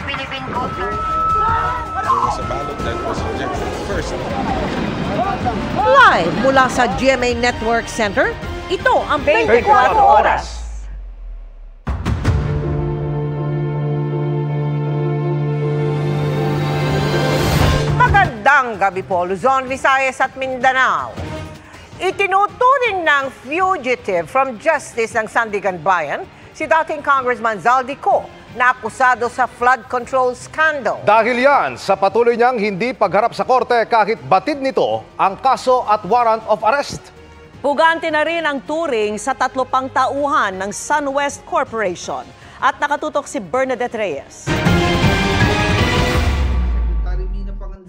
Philippine voters. There's a ballot that was rejected first. Live mula sa GMA Network Center, ito ang 24 Oras. Magandang gabi po, Luzon, Visayas at Mindanao. Itinuturing ng fugitive from justice ng Sandigan Bayan si dating Congressman Zaldico na akusado sa flood control scandal. Dahil yan sa patuloy niyang hindi pagharap sa korte kahit batid nito ang kaso at warrant of arrest. Pugante na rin ang turing sa 3 pang tauhan ng SunWest Corporation. At nakatutok si Bernadette Reyes.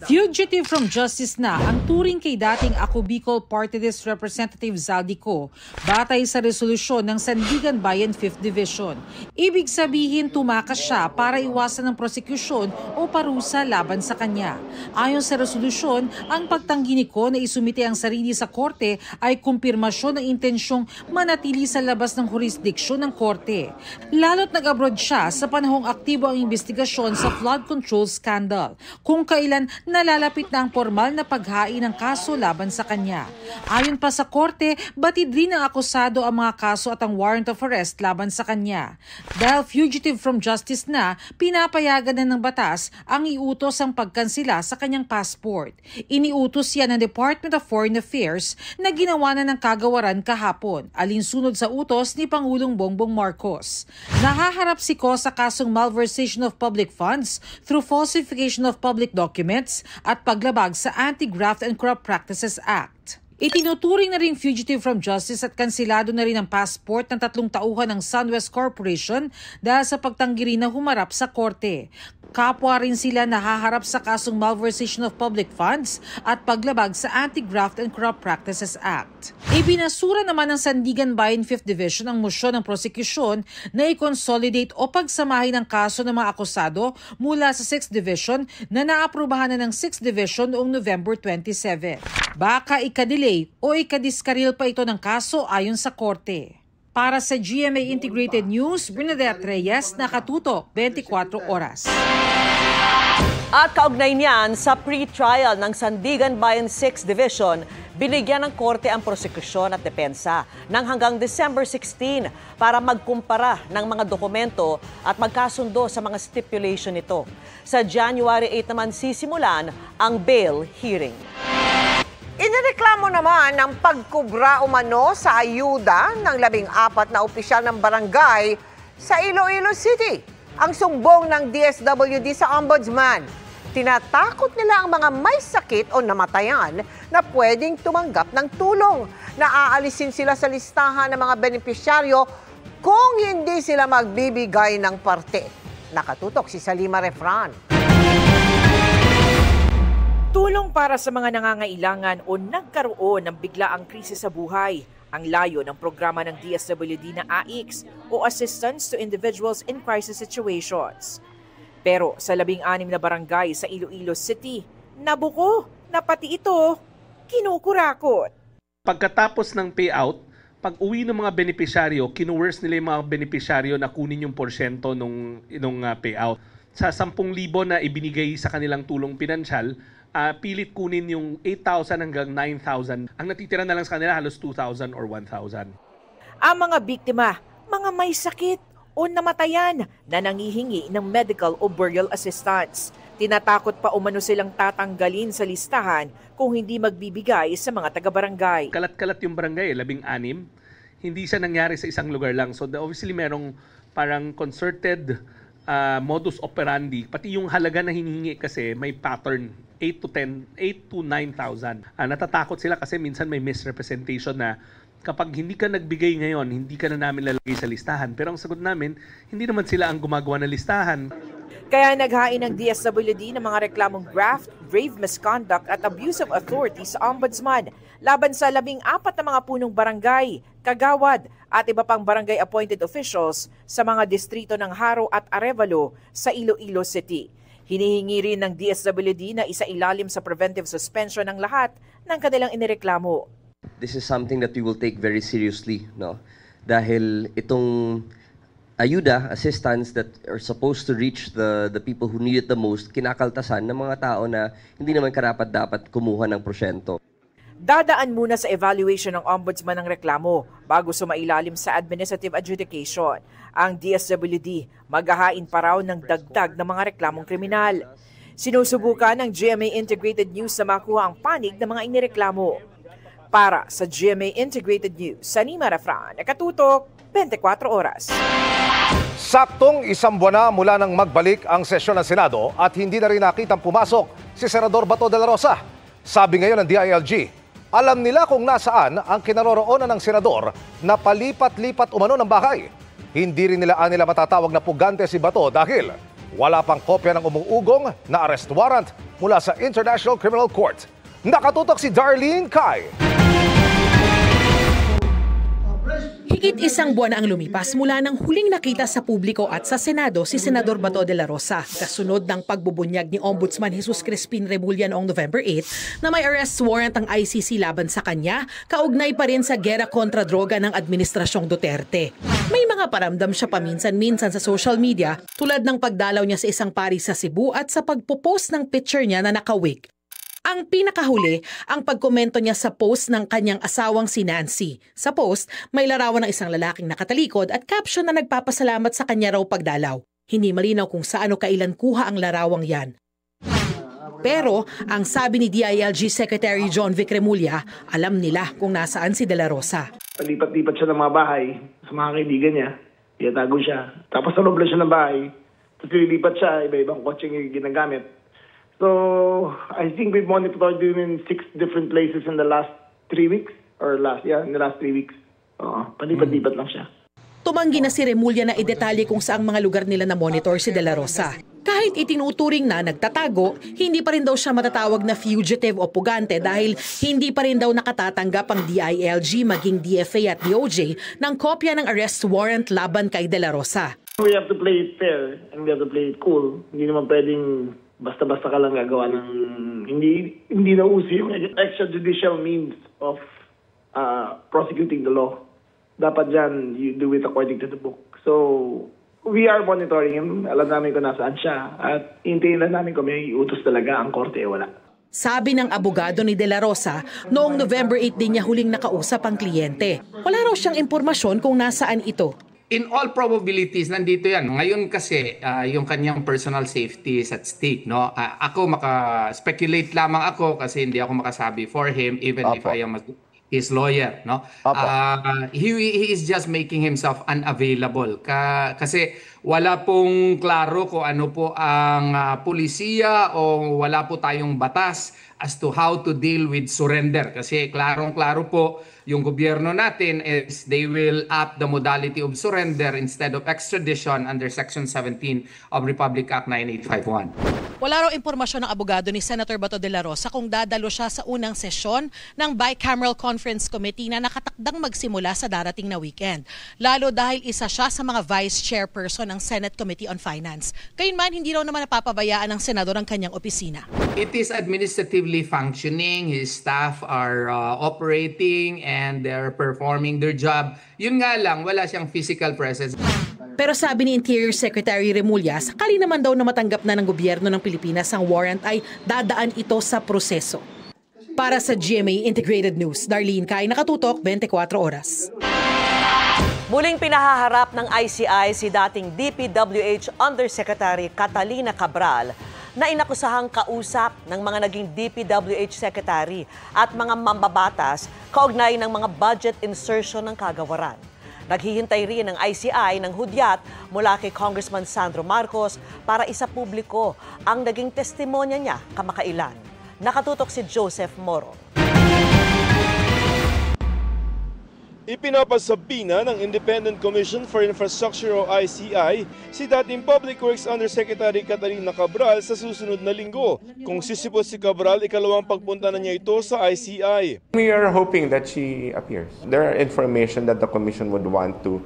Fugitive from justice na ang turing kay dating Ako Bicol Party List Representative Zaldico batay sa resolusyon ng Sandigan Bayan 5th Division. Ibig sabihin tumakas siya para iwasan ng prosekusyon o parusa laban sa kanya. Ayon sa resolusyon, ang pagtanggi ni Ko na isumite ang sarili sa korte ay kumpirmasyon ng intensyong manatili sa labas ng jurisdiksyon ng korte. Lalo't nag-abroad siya sa panahong aktibo ang investigasyon sa flood control scandal, kung kailan nalalapit na ang formal na paghain ng kaso laban sa kanya. Ayon pa sa korte, batid rin ng akusado ang mga kaso at ang warrant of arrest laban sa kanya. Dahil fugitive from justice na, pinapayagan na ng batas ang iutos ang pagkansila sa kanyang passport. Iniutos yan ng Department of Foreign Affairs na ginawa na ng kagawaran kahapon, alinsunod sa utos ni Pangulong Bongbong Marcos. Nahaharap si Ko sa kasong malversation of public funds through falsification of public documents at paglabag sa Anti-Graft and Corrupt Practices Act. Itinuturing na rin fugitive from justice at kansilado na rin ang passport ng 3 tauhan ng SunWest Corporation dahil sa pagtanggi rin na humarap sa korte. Kapwa rin sila nahaharap sa kasong malversation of public funds at paglabag sa Anti-Graft and Corrupt Practices Act. Ibinasura naman ng Sandigan Bayan 5th Division ang mosyon ng prosekusyon na i-consolidate o pagsamahin ang kaso ng mga akusado mula sa 6th Division na naaprubahan na ng 6th Division noong November 27. Baka ikadelay o ikadiskaril pa ito ng kaso ayon sa korte. Para sa GMA Integrated News, Bernadette Reyes, nakatutok 24 Oras. At kaugnay niyan, sa pre-trial ng Sandigan Bayan 6th Division, binigyan ng korte ang prosekusyon at depensa ng hanggang December 16 para magkumpara ng mga dokumento at magkasundo sa mga stipulation nito. Sa January 8 naman sisimulan ang bail hearing. Inireklamo naman ng pagkubra umano sa ayuda ng 14 na opisyal ng barangay sa Iloilo City. Ang sumbong ng DSWD sa Ombudsman. Tinatakot nila ang mga may sakit o namatayan na pwedeng tumanggap ng tulong. Naaalisin sila sa listahan ng mga benepisyaryo kung hindi sila magbibigay ng parte. Nakatutok si Salima Refran. Tulong para sa mga nangangailangan o nagkaroon ng biglaang krisis sa buhay, ang layo ng programa ng DSWD na AICS o Assistance to Individuals in Crisis Situations. Pero sa 16 na barangay sa Iloilo City, nabuko na pati ito kinukurakot. Pagkatapos ng payout, pag uwi ng mga benepisyaryo, kinuwers nila yung mga benepisyaryo na kunin yung porsyento nung payout. Sa 10,000 na ibinigay sa kanilang tulong pinansyal, pilit kunin yung 8,000 hanggang 9,000. Ang natitira na lang sa kanila halos 2,000 or 1,000. Ang mga biktima, mga may sakit o namatayan na nangihingi ng medical o burial assistance. Tinatakot pa umano silang tatanggalin sa listahan kung hindi magbibigay sa mga taga-barangay. Kalat-kalat yung barangay, 16. Hindi siya nangyari sa isang lugar lang. So obviously merong parang concerted modus operandi. Pati yung halaga na hinihingi kasi may pattern. 8 to 9,000. Natatakot sila kasi minsan may misrepresentation na kapag hindi ka nagbigay ngayon, hindi ka na namin lalagay sa listahan. Pero ang sagot namin, hindi naman sila ang gumagawa ng listahan. Kaya naghain ng DSWD ng mga reklamong graft, grave misconduct at abuse of authority sa Ombudsman laban sa 14 na mga punong barangay, kagawad at iba pang barangay appointed officials sa mga distrito ng Haro at Arevalo sa Iloilo City. Hinihingi rin ng DSWD na isailalim sa preventive suspension ng lahat ng kanilang inireklamo. This is something that we will take very seriously, no? Dahil itong ayuda, assistance that are supposed to reach the people who need it the most, kinakaltasan ng mga tao na hindi naman karapat-dapat kumuha ng porsyento. Dadaan muna sa evaluation ng Ombudsman ng reklamo bago sumailalim sa administrative adjudication. Ang DSWD maghahain pa raw ng dagdag ng mga reklamong kriminal. Sinusubukan ng GMA Integrated News na makuha ang panig ng mga inireklamo. Para sa GMA Integrated News, Sanima Rafran, nakatutok 24 oras. Saktong isang buwan na mula nang magbalik ang sesyon ng Senado at hindi na rin nakitang pumasok si Senador Bato de la Rosa. Sabi ngayon ng DILG, alam nila kung nasaan ang kinaroroonan ng senador na palipat-lipat umano ng bahay. Hindi rin nila matatawag na pugante si Bato dahil wala pang kopya ng umuugong na arrest warrant mula sa International Criminal Court. Nakatutok si Darlene Kai. Higit isang buwan na ang lumipas mula nang huling nakita sa publiko at sa Senado si Senador Bato de la Rosa, kasunod ng pagbubunyag ni Ombudsman Jesus Crispin Remulla noong November 8 na may arrest warrant ang ICC laban sa kanya, kaugnay pa rin sa gera kontra droga ng Administrasyong Duterte. May mga paramdam siya paminsan-minsan sa social media tulad ng pagdalaw niya sa isang Paris sa Cebu at sa pagpopost ng picture niya na nakawig. Ang pinakahuli, ang pagkomento niya sa post ng kanyang asawang si Nancy. Sa post, may larawan ng isang lalaking nakatalikod at caption na nagpapasalamat sa kanya raw pagdalaw. Hindi malinaw kung saan o kailan kuha ang larawang yan. Pero, ang sabi ni DILG Secretary John Vic Remulla, alam nila kung nasaan si De La Rosa. Palipat-lipat siya ng mga bahay sa mga kaibigan niya. Iyatago siya. Tapos sa loob lang siya ng bahay. Tapos lilipat siya, iba-ibang kotse yung ginagamit. So, I think we've monitored him in 6 different places in the last 3 weeks. In the last 3 weeks. Palipat-lipat lang siya. Tumanggi na si Remulla na idetalye kung saang mga lugar nila na monitor si De La Rosa. Kahit itinuturing na nagtatago, hindi pa rin daw siya matatawag na fugitive o pugante dahil hindi pa rin daw nakatatanggap ang DILG maging DFA at DOJ ng kopya ng arrest warrant laban kay De La Rosa. We have to play it fair and we have to play it cool. Hindi naman pwedeng basta-basta ka lang gagawa ng hindi na uso yung extrajudicial means of prosecuting the law. Dapat dyan, you do it according to the book. So, we are monitoring him. Alam namin kung nasaan siya. At hintayin lang namin kung may utos talaga ang korte, wala. Sabi ng abogado ni De La Rosa, noong November 8 din niya huling nakausap ang kliyente. Wala raw siyang impormasyon kung nasaan ito. In all probabilities, nandito yan. Ngayon kasi, yung kanyang personal safety is at stake. No? Ako, maka-speculate lamang ako kasi hindi ako makasabi for him even if I am his lawyer. No? He is just making himself unavailable. Kasi wala pong klaro kung ano po ang pulisiya o wala po tayong batas as to how to deal with surrender. Kasi klarong-klaro po yung gobyerno natin is they will opt the modality of surrender instead of extradition under Section 17 of Republic Act 9851. Wala raw impormasyon ng abogado ni Senator Bato de la Rosa kung dadalo siya sa unang sesyon ng Bicameral Conference Committee na nakatakdang magsimula sa darating na weekend. Lalo dahil isa siya sa mga vice chairperson ng Senate Committee on Finance. Gayunman, hindi raw naman napapabayaan ng senador ang kanyang opisina. It is administratively functioning. His staff are operating and they're performing their job. Yun nga lang, wala siyang physical presence. Pero sabi ni Interior Secretary Remulla, sakali naman daw na matanggap na ng gobyerno ng Pilipinas ang warrant ay dadaan ito sa proseso. Para sa GMA Integrated News, Darlene Kai, nakatutok 24 oras. Muling pinahaharap ng ICI si dating DPWH Undersecretary Catalina Cabral na inakusahang kausap ng mga naging DPWH Secretary at mga mambabatas kaugnay ng mga budget insertion ng kagawaran. Naghihintay rin ng ICI ng hudyat mula kay Congressman Sandro Marcos para isapubliko ang naging testimonya niya kamakailan. Nakatutok si Joseph Moro. Ipinapasabi na ng Independent Commission for Infrastructure o ICI si dating Public Works Undersecretary Catalina Cabral sa susunod na linggo. Kung sisipot si Cabral, ikalawang pagpunta na niya ito sa ICI. We are hoping that she appears. There are information that the Commission would want to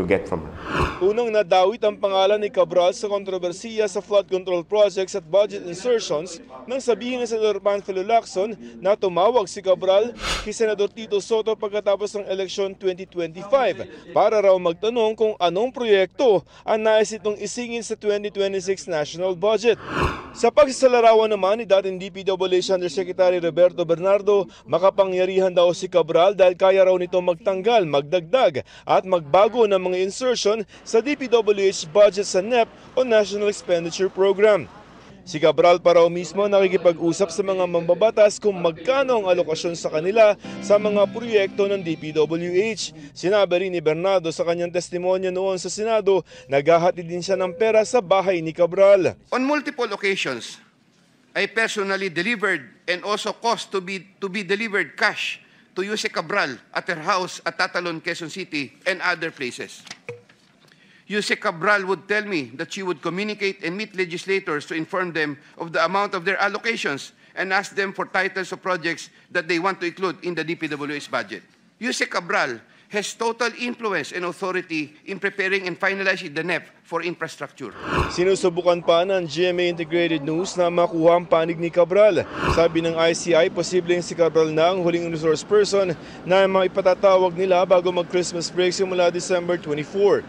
get from her. Unang nadawit ang pangalan ni Cabral sa kontrobersiya sa flood control projects at budget insertions nang sabihin ni Senador Panfilo Lacson na tumawag si Cabral kay Senador Tito Soto pagkatapos ng eleksyon 2025 para raw magtanong kung anong proyekto ang nais itong isingin sa 2026 national budget. Sa pagsasalarawan naman ni dating DPWH Undersecretary Roberto Bernardo, makapangyarihan daw si Cabral dahil kaya raw nito magtanggal, magdagdag at magbago ng mga insertion sa DPWH budget sa NEP o National Expenditure Program. Si Cabral pa raw mismo nakikipag-usap sa mga mambabatas kung magkano ang alokasyon sa kanila sa mga proyekto ng DPWH. Sinabi rin ni Bernardo sa kanyang testimonya noon sa Senado, naghahatid din siya ng pera sa bahay ni Cabral. On multiple occasions, I personally delivered and also caused to be delivered cash to Jose Cabral at her house at Tatalon, Quezon City and other places. Jose Cabral would tell me that she would communicate and meet legislators to inform them of the amount of their allocations and ask them for titles of projects that they want to include in the DPWH budget. Jose Cabral has total influence and authority in preparing and finalizing the NEP for infrastructure. Sinusubukan pa ng GMA Integrated News na makuha ang panig ni Cabral. Sabi ng ICI, posibleng si Cabral na ang huling resource person na maipatatawag nila bago mag-Christmas break simula December 24.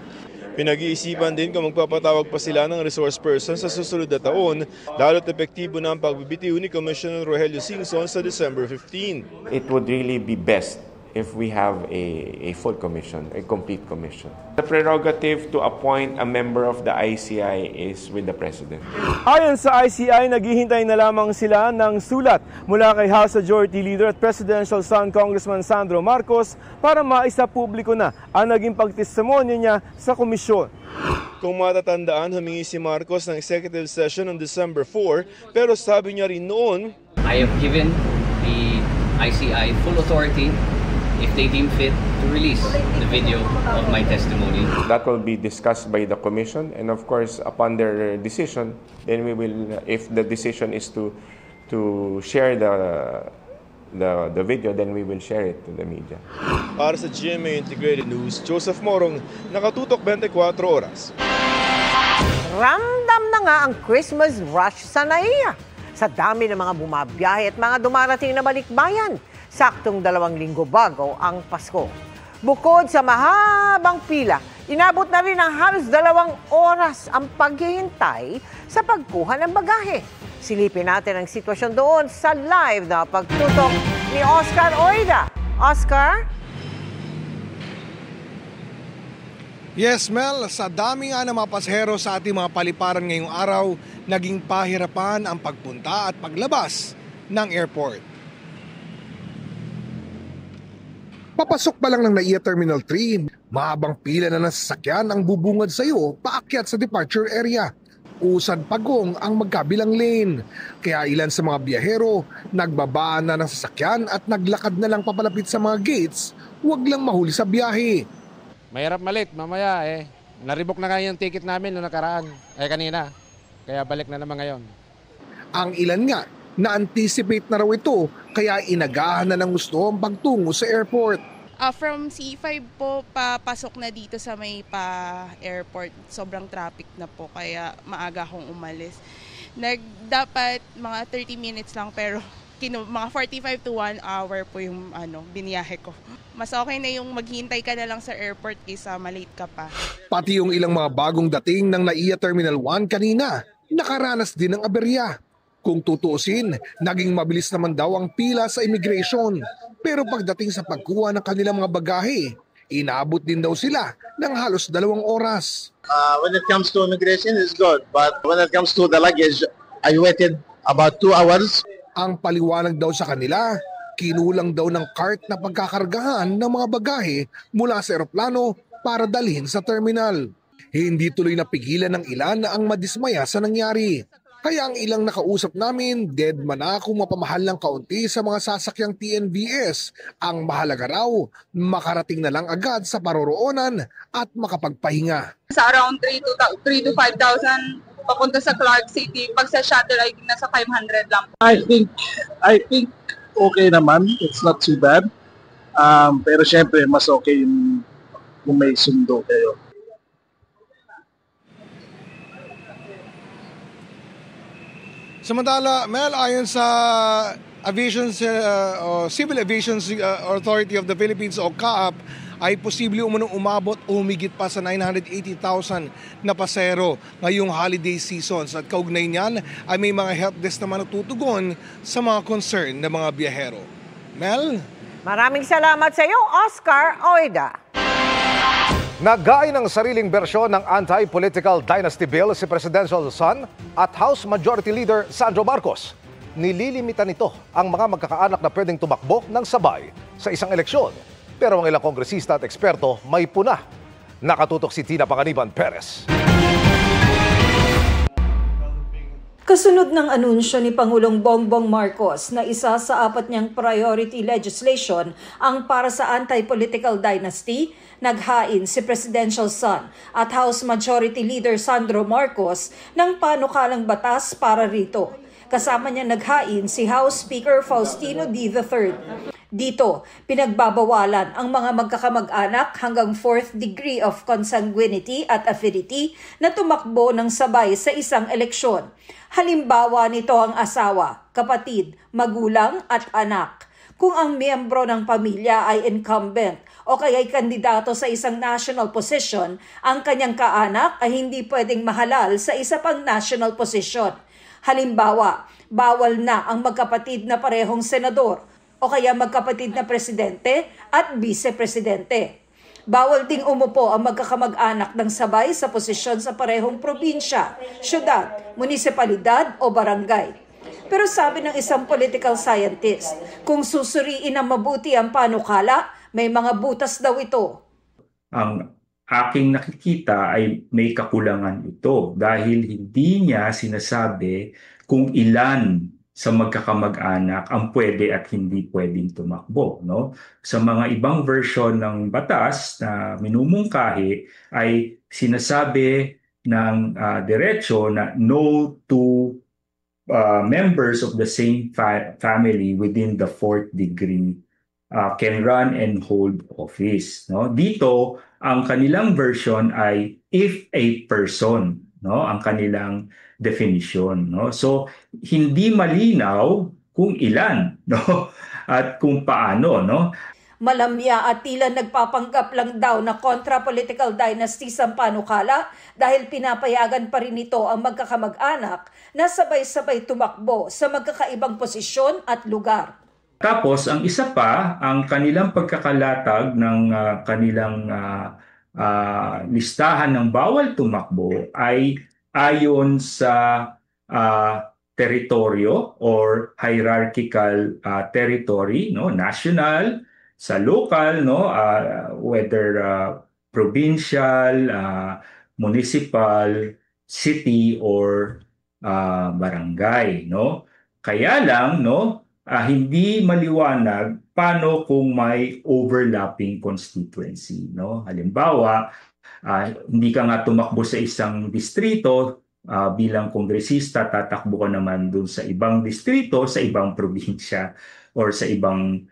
Pinag-iisipan din kung magpapatawag pa sila ng resource person sa susunod na taon, lalo't epektibo na ang pagbibitiw ni Commissioner Rogelio Singson sa December 15. It would really be best if we have a full commission, a complete commission. The prerogative to appoint a member of the ICI is with the President. Ayon sa ICI, naghihintay na lamang sila ng sulat mula kay House Majority Leader at Presidential Son Congressman Sandro Marcos para maisa publiko na ang naging pagtestimonya niya sa komisyon. Kung matatandaan, humingi si Marcos ng executive session on December 4, pero sabi niya rin noon, I have given the ICI full authority if they deem fit to release the video of my testimony. That will be discussed by the Commission, and of course, upon their decision, then we will, if the decision is to share the video, then we will share it to the media. Para sa GMA Integrated News, Joseph Morong, nakatutok 24 oras. Ramdam na nga ang Christmas rush sa NAIA. Sa dami ng mga bumabiyahe at mga dumarating na balikbayan. Saktong 2 linggo bago ang Pasko. Bukod sa mahabang pila, inabot na rin ng halos 2 oras ang paghihintay sa pagkuha ng bagahe. Silipin natin ang sitwasyon doon sa live na pagtutok ni Oscar Oida. Oscar? Yes, Mel, sa dami nga ng mga pasahero sa ating mga paliparan ngayong araw, naging pahirapan ang pagpunta at paglabas ng airport. Papasok pa lang ng NAIA Terminal 3, mahabang pila na ng sasakyan ang bubungad sa iyo paakyat sa departure area. Usad pagong ang magkabilang lane. Kaya ilan sa mga biyahero, nagbabaan na ng sasakyan at naglakad na lang papalapit sa mga gates, huwag lang mahuli sa biyahe. Mahirap malit, mamaya naribok na nga yung ticket namin noong nakaraan, kanina. Kaya balik na naman ngayon. Ang ilan nga, na-anticipate na raw ito, kaya inagahan na ng gusto ang pagtungo sa airport. From C5 po, papasok na dito sa may pa-airport. Sobrang traffic na po, kaya maaga akong umalis. Dapat mga 30 minutes lang, pero mga 45 to 1 hour po yung biniyahe ko. Mas okay na yung maghintay ka na lang sa airport kaysa malate ka pa. Pati yung ilang mga bagong dating ng NAIA Terminal 1 kanina, nakaranas din ng aberya. Kung tutuusin, naging mabilis naman daw ang pila sa immigration. Pero pagdating sa pagkuha ng kanilang mga bagahe, inaabot din daw sila ng halos 2 oras. When it comes to immigration, it's good. But when it comes to the luggage, I waited about 2 hours. Ang paliwanag daw sa kanila, kinulang daw ng cart na pagkakargahan ng mga bagahe mula sa eroplano para dalhin sa terminal. Hindi tuloy napigilan ng ilan na ang madismaya sa nangyari. Kaya ang ilang nakausap namin, dead man na kung mapamahal ng kaunti sa mga sasakyang TNVS. Ang mahalaga raw, makarating na lang agad sa paroroonan at makapagpahinga. Sa around 3 to 5,000 papunta sa Clark City, pag sa shuttle ay nasa 500 lang. I think okay naman, it's not too bad. Pero syempre mas okay yung kung may sundo kayo. Samantala, Mel, ayon sa Civil Aviation Authority of the Philippines o CAAP, ay posible umunong umabot o humigit pa sa 980,000 na pasero ngayong holiday seasons. At kaugnay niyan ay may mga help desk naman natutugon sa mga concern ng mga biyahero. Mel? Maraming salamat sa iyo, Oscar Oida. Naghain ng sariling bersyon ng anti-political dynasty bill si Presidential son at House Majority Leader Sandro Marcos. Nililimita nito ang mga magkakaanak na pwedeng tumakbo ng sabay sa isang eleksyon. Pero ang ilang kongresista at eksperto may puna. Nakatutok si Tina Panganiban Perez. Kasunod ng anunsyo ni Pangulong Bongbong Marcos na isa sa 4 niyang priority legislation ang para sa anti-political dynasty, naghain si Presidential son at House Majority Leader Sandro Marcos ng panukalang batas para rito. Kasama niya naghain si House Speaker Faustino D. III. Dito, pinagbabawalan ang mga magkakamag-anak hanggang 4th degree of consanguinity at affinity na tumakbo ng sabay sa isang eleksyon. Halimbawa nito ang asawa, kapatid, magulang at anak. Kung ang miyembro ng pamilya ay incumbent o kaya'y kandidato sa isang national position, ang kanyang kaanak ay hindi pwedeng mahalal sa isa pang national position. Halimbawa, bawal na ang magkapatid na parehong senador o kaya magkapatid na presidente at vice-presidente. Bawal ding umupo ang magkakamag-anak ng sabay sa posisyon sa parehong probinsya, syudad, munisipalidad o barangay. Pero sabi ng isang political scientist, kung susuriin ng mabuti ang panukala, may mga butas daw ito. Ang aking nakikita ay may kakulangan ito dahil hindi niya sinasabi kung ilan sa magkakamag-anak ang pwede at hindi pwedeng tumakbo. No? Sa mga ibang version ng batas na minumungkahi ay sinasabi ng diretso na no to members of the same family within the 4th degree can run and hold office. No? Dito, ang kanilang version ay if a person, no? Ang kanilang definition. No? So, hindi malinaw kung ilan, no? At kung paano. No? Malamya at tila nagpapanggap lang daw na kontra-political dynasties ang panukala dahil pinapayagan pa rin ito ang magkakamag-anak na sabay-sabay tumakbo sa magkakaibang posisyon at lugar. Tapos, ang isa pa, ang kanilang pagkakalatag ng kanilang listahan ng bawal tumakbo ay ayon sa teritoryo or hierarchical territory, no, national, sa local, no, whether provincial, municipal, city or barangay, no. Kaya lang, no, hindi maliwanag paano kung may overlapping constituency, no. Halimbawa, hindi ka nga tumakbo sa isang distrito, bilang kongresista, tatakbo ka naman dun sa ibang distrito, sa ibang probinsya, or sa ibang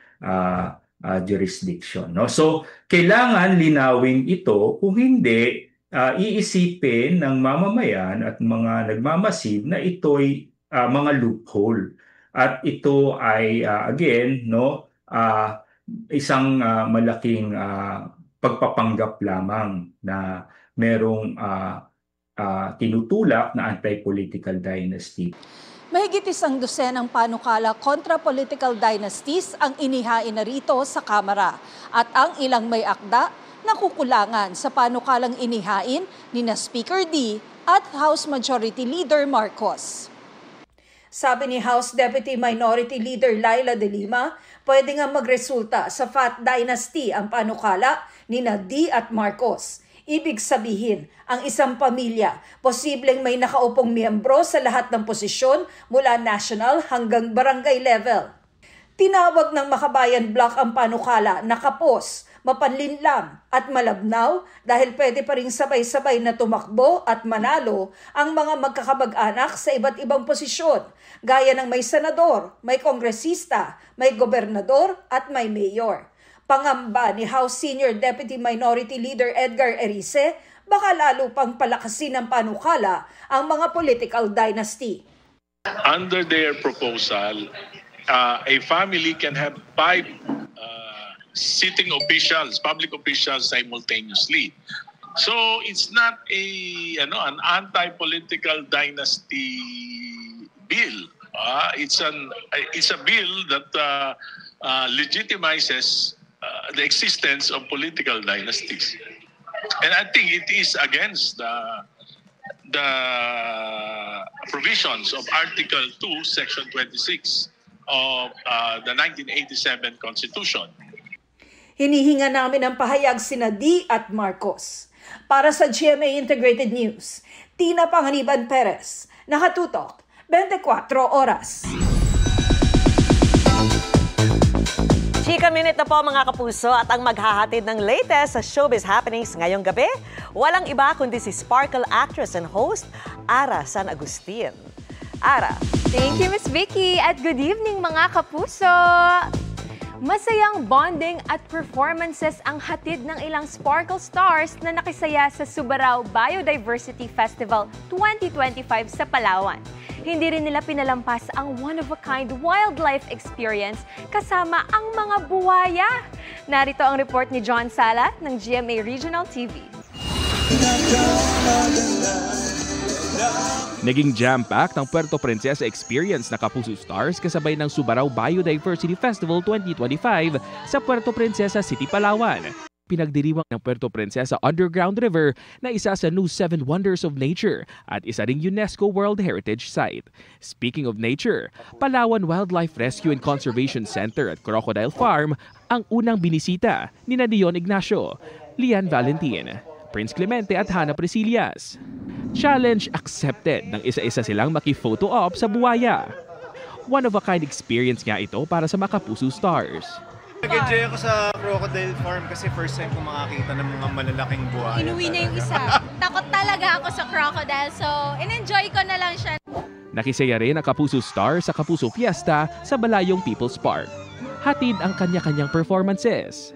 jurisdiction. No? So, kailangan linawin ito, kung hindi, iisipin ng mamamayan at mga nagmamasid na ito'y mga loophole. At ito ay, again, no, isang malaking pagpapanggap lamang na merong tinutulak na anti-political dynasty. Mahigit 100 panukala kontra political dynasties ang inihain na rito sa Kamara at ang ilang may akda na kukulangan sa panukalang inihain ni na Speaker D at House Majority Leader Marcos. Sabi ni House Deputy Minority Leader Laila De Lima, pwede nga magresulta sa Fat Dynasty ang panukala ni na D at Marcos. Ibig sabihin, ang isang pamilya, posibleng may nakaupong miyembro sa lahat ng posisyon mula national hanggang barangay level. Tinawag ng Makabayan Bloc ang panukala na kapos, mapanlinlang at malabnaw dahil pwede pa rin sabay-sabay na tumakbo at manalo ang mga magkakamag-anak sa iba't ibang posisyon, gaya ng may senador, may kongresista, may gobernador at may mayor. Pangamba ni House Senior Deputy Minority Leader Edgar Erice, baka lalo pang palakasin ng panukala ang mga political dynasty. Under their proposal, a family can have 5 sitting officials, public officials simultaneously. So it's not an anti-political dynasty bill. It's a bill that legitimizes the existence of political dynasties, and I think it is against the provisions of Article 2, Section 26 of the 1987 Constitution. Hinihinga namin ang pahayag sina D at Marcos. Para sa GMA Integrated News, Tina Panganiban Perez, nakatutok 24 oras. Chika Minute na po mga kapuso at ang maghahatid ng latest sa showbiz happenings ngayong gabi, walang iba kundi si Sparkle actress and host, Ara San Agustin. Ara. Thank you, Miss Vicky, at good evening mga kapuso! Masayang bonding at performances ang hatid ng ilang Sparkle stars na nakisaya sa Subarao Biodiversity Festival 2025 sa Palawan. Hindi rin nila pinalampas ang one-of-a-kind wildlife experience kasama ang mga buwaya. Narito ang report ni John Sala ng GMA Regional TV. Naging jam-packed ang Puerto Princesa experience na Kapuso Stars kasabay ng Subarao Biodiversity Festival 2025 sa Puerto Princesa City, Palawan. Pinagdiriwang ng Puerto Princesa Underground River na isa sa New 7 Wonders of Nature at isa ring UNESCO World Heritage Site. Speaking of nature, Palawan Wildlife Rescue and Conservation Center at Crocodile Farm ang unang binisita ni Dion Ignacio, Lian Valentin, Prince Clemente at Hannah Presillas. Challenge accepted nang isa-isa silang maki-photo op sa buwaya. One-of-a-kind experience nga ito para sa mga Kapuso Stars. Nag-enjoy ako sa Crocodile Farm kasi first time ko makakita ng mga malalaking buhaya. Inuwi na yung isa. Takot talaga ako sa crocodile, so in-enjoy ko na lang siya. Nakisaya rin ang Kapuso Star sa Kapuso Fiesta sa Balayong People's Park. Hatid ang kanya-kanyang performances.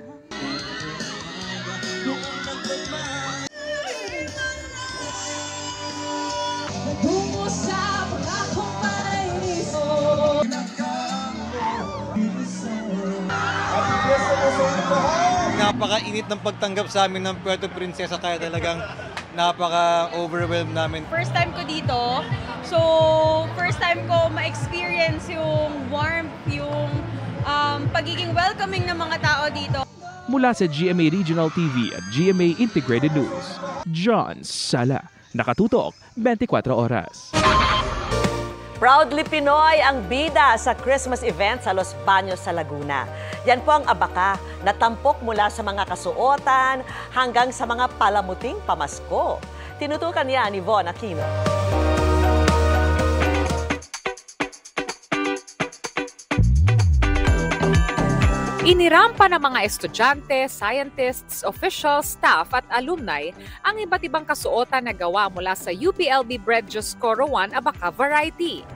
Napaka-init ng pagtanggap sa amin ng Puerto Princesa kaya talagang napaka-overwhelmed namin. First time ko dito, so first time ko ma-experience yung warmth, yung pagiging welcoming ng mga tao dito. Mula sa GMA Regional TV at GMA Integrated News, John Sala, nakatutok 24 oras. Proudly Pinoy ang bida sa Christmas event sa Los Baños sa Laguna. Yan po ang abaka na tampok mula sa mga kasuotan hanggang sa mga palamuting pamasko. Tinutukan niya ni Von Aquino. Inirampa ng mga estudyante, scientists, officials, staff at alumni ang iba't ibang kasuotan na gawa mula sa UPLB Bread Dioscoro 1 Abaka Variety.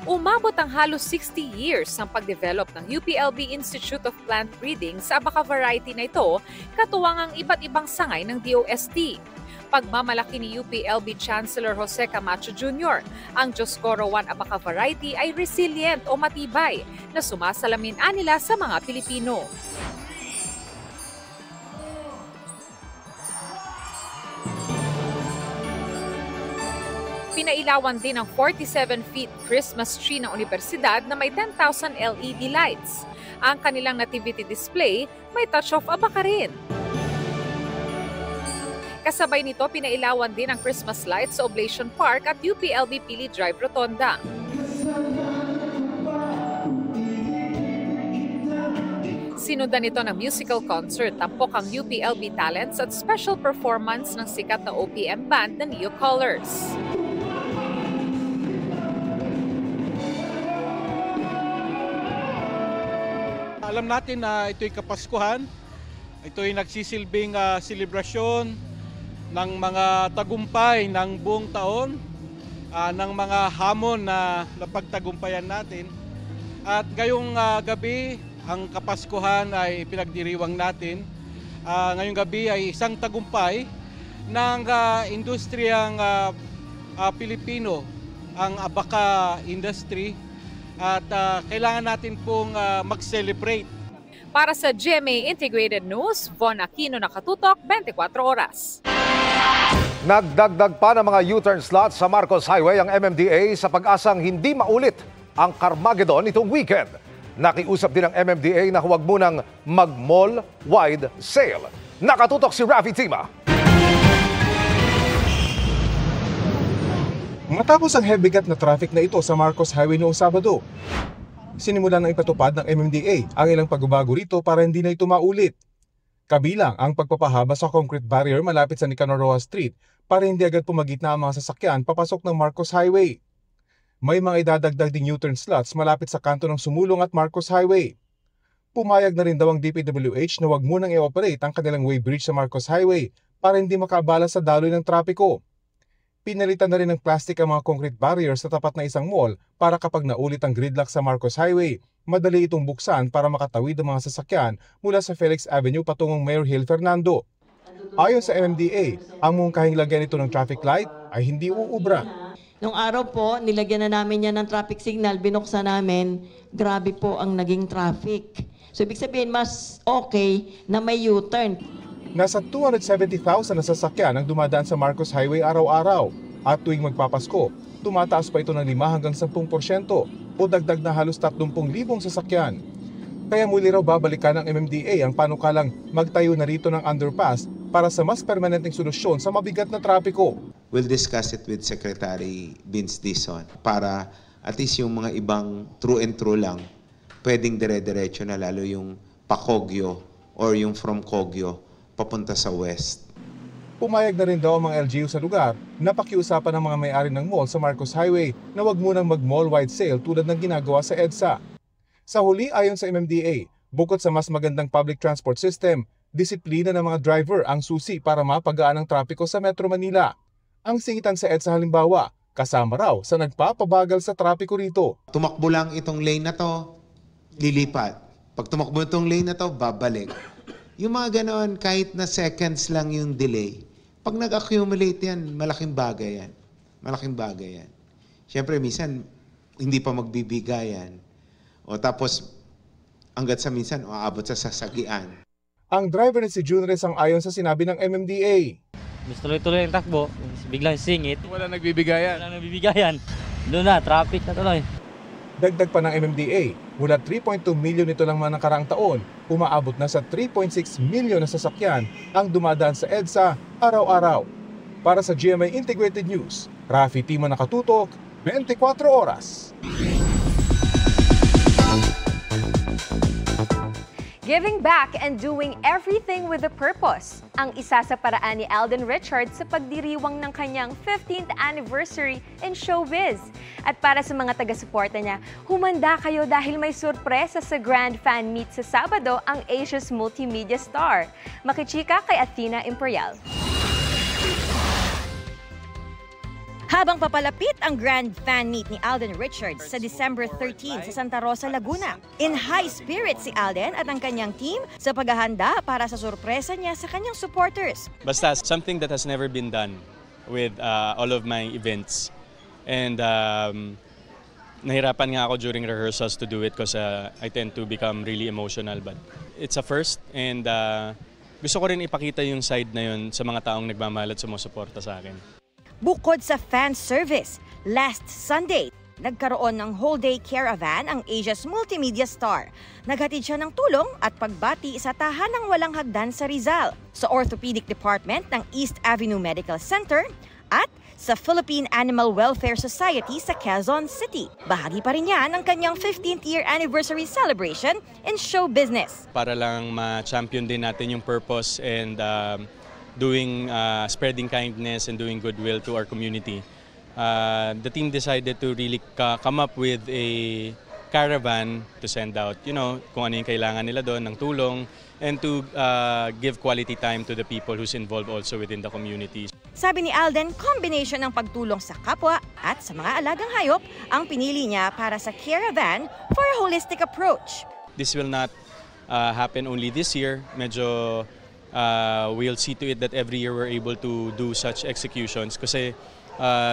Umabot ang halos 60 years ang pag-develop ng UPLB Institute of Plant Breeding sa Abaka Variety na ito, katuwang ang iba't ibang sangay ng DOST. Pagmamalaki ni UPLB Chancellor Jose Camacho Jr., ang Dioscoro 1 Abaka Variety ay resilient o matibay na sumasalamin nila sa mga Pilipino. Pinailawan din ang 47-feet Christmas tree ng universidad na may 10,000 LED lights. Ang kanilang nativity display may touch of abaka rin. Kasabay nito, pinailawan din ang Christmas lights sa Oblation Park at UPLB Pili Drive Rotonda. Sinundan ito ng musical concert, tampok ang UPLB talents at special performance ng sikat na OPM band na Neo Colors. Alam natin na ito'y Kapaskuhan, ito'y nagsisilbing selebrasyon ng mga tagumpay ng buong taon, ng mga hamon na napagtagumpayan natin. At ngayong gabi ang Kapaskuhan ay pinagdiriwang natin. Ngayong gabi ay isang tagumpay ng industriyang Pilipino, ang abaka industry, at kailangan natin pong mag-celebrate. Para sa GMA Integrated News, Von Aquino, nakatutok, 24 oras. Nagdagdag pa ng mga U-turn slots sa Marcos Highway ang MMDA sa pag-asang hindi maulit ang Carmageddon itong weekend. Nakiusap din ang MMDA na huwag munang mag-mall-wide sale. Nakatutok si Rafi Tima. Matapos ang heavy-gat na traffic na ito sa Marcos Highway noong Sabado, sinimulan ng ipatupad ng MMDA ang ilang pagbabago rito para hindi na ito maulit. Kabilang ang pagpapahaba sa concrete barrier malapit sa Nicanor Roa Street para hindi agad pumagitna ang mga sasakyan papasok ng Marcos Highway. May mga idadagdag ding U-turn slots malapit sa kanto ng Sumulong at Marcos Highway. Pumayag na rin daw ang DPWH na huwag munang i-operate ang kanilang weighbridge sa Marcos Highway para hindi makaabala sa daloy ng trapiko. Pinalitan na rin ng plastic ang mga concrete barriers sa tapat na isang mall para kapag naulit ang gridlock sa Marcos Highway, madali itong buksan para makatawid ang mga sasakyan mula sa Felix Avenue patungong Mayor Hill Fernando. Ayon sa MMDA, ang mungkahing lagyan ito ng traffic light ay hindi uubra. Nung araw po, nilagyan na namin yan ng traffic signal, binuksan namin, grabe po ang naging traffic. So ibig sabihin, mas okay na may U-turn. Nasa 270,000 na sasakyan ang dumadaan sa Marcos Highway araw-araw at tuwing magpapasko, tumataas pa ito ng 5 hanggang 10% o dagdag na halos 30,000 sasakyan. Kaya muli raw babalikan ng MMDA ang panukalang magtayo na rito ng underpass para sa mas permanenteng solusyon sa mabigat na trapiko. We'll discuss it with Secretary Vince Dizon para at least yung mga ibang true and true lang, pwedeng dire-diretso na, lalo yung pa-Kogyo or yung from Kogyo papunta sa west. Pumayag na rin daw ang mga LGU sa lugar na pakiusapan ng mga may-ari ng mall sa Marcos Highway na wag munang mag-mall-wide sale tulad ng ginagawa sa EDSA. Sa huli, ayon sa MMDA, bukod sa mas magandang public transport system, disiplina ng mga driver ang susi para mapagaan ang trapiko sa Metro Manila. Ang singitan sa EDSA halimbawa, kasama raw sa nagpapabagal sa trapiko rito. Tumakbo lang itong lane na to, lilipat. Pag tumakbo itong lane na to, babalik. Yung mga ganoon, kahit na seconds lang yung delay, pag nag-accumulate yan, malaking bagay yan. Malaking bagay yan. Siyempre, minsan, hindi pa magbibigayan. O tapos, hanggat sa minsan, aabot sa sasagian. Ang driver ni si Junres ang ayon sa sinabi ng MMDA. Mas tuloy-tuloy ang takbo, biglang singit. Wala nagbibigayan. Wala nagbibigayan. Doon na, traffic na tuloy. Dagdag pa ng MMDA, mula 3.2 million nito lang mga nakaraang taon, umaabot na sa 3.6 million na sasakyan ang dumadaan sa EDSA araw-araw. Para sa GMA Integrated News, Rafi Tima, nakatutok, 24 oras. Giving back and doing everything with a purpose. Ang isa sa paraan ni Alden Richards sa pagdiriwang ng kanyang 15th anniversary in showbiz. At para sa mga taga-suporta niya, humanda kayo dahil may sorpresa sa Grand Fan Meet sa Sabado ang Asia's multimedia star. Makichika kay Athena Imperial. Habang papalapit ang Grand Fan Meet ni Alden Richards sa December 13 sa Santa Rosa, Laguna. In high spirits si Alden at ang kanyang team sa paghahanda para sa sorpresa niya sa kanyang supporters. Basta something that has never been done with all of my events. And nahirapan nga ako during rehearsals to do it because I tend to become really emotional. But it's a first and gusto ko rin ipakita yung side na yun sa mga taong nagmamahal at sumusuporta sa akin. Bukod sa fan service, last Sunday, nagkaroon ng whole-day caravan ang Asia's multimedia star. Naghatid siya ng tulong at pagbati sa tahanang walang hagdan sa Rizal, sa Orthopedic Department ng East Avenue Medical Center, at sa Philippine Animal Welfare Society sa Quezon City. Bahagi pa rin yan ng kanyang 15th year anniversary celebration in show business. Para lang ma-champion din natin yung purpose and spreading kindness and doing goodwill to our community. The team decided to really come up with a caravan to send out, kung ano yung kailangan nila doon, ng tulong, and to give quality time to the people who's involved also within the community. Sabi ni Alden, combination ng pagtulong sa kapwa at sa mga alagang hayop ang pinili niya para sa caravan for a holistic approach. this will not happen only this year. Medyo we'll see to it that every year we're able to do such executions kasi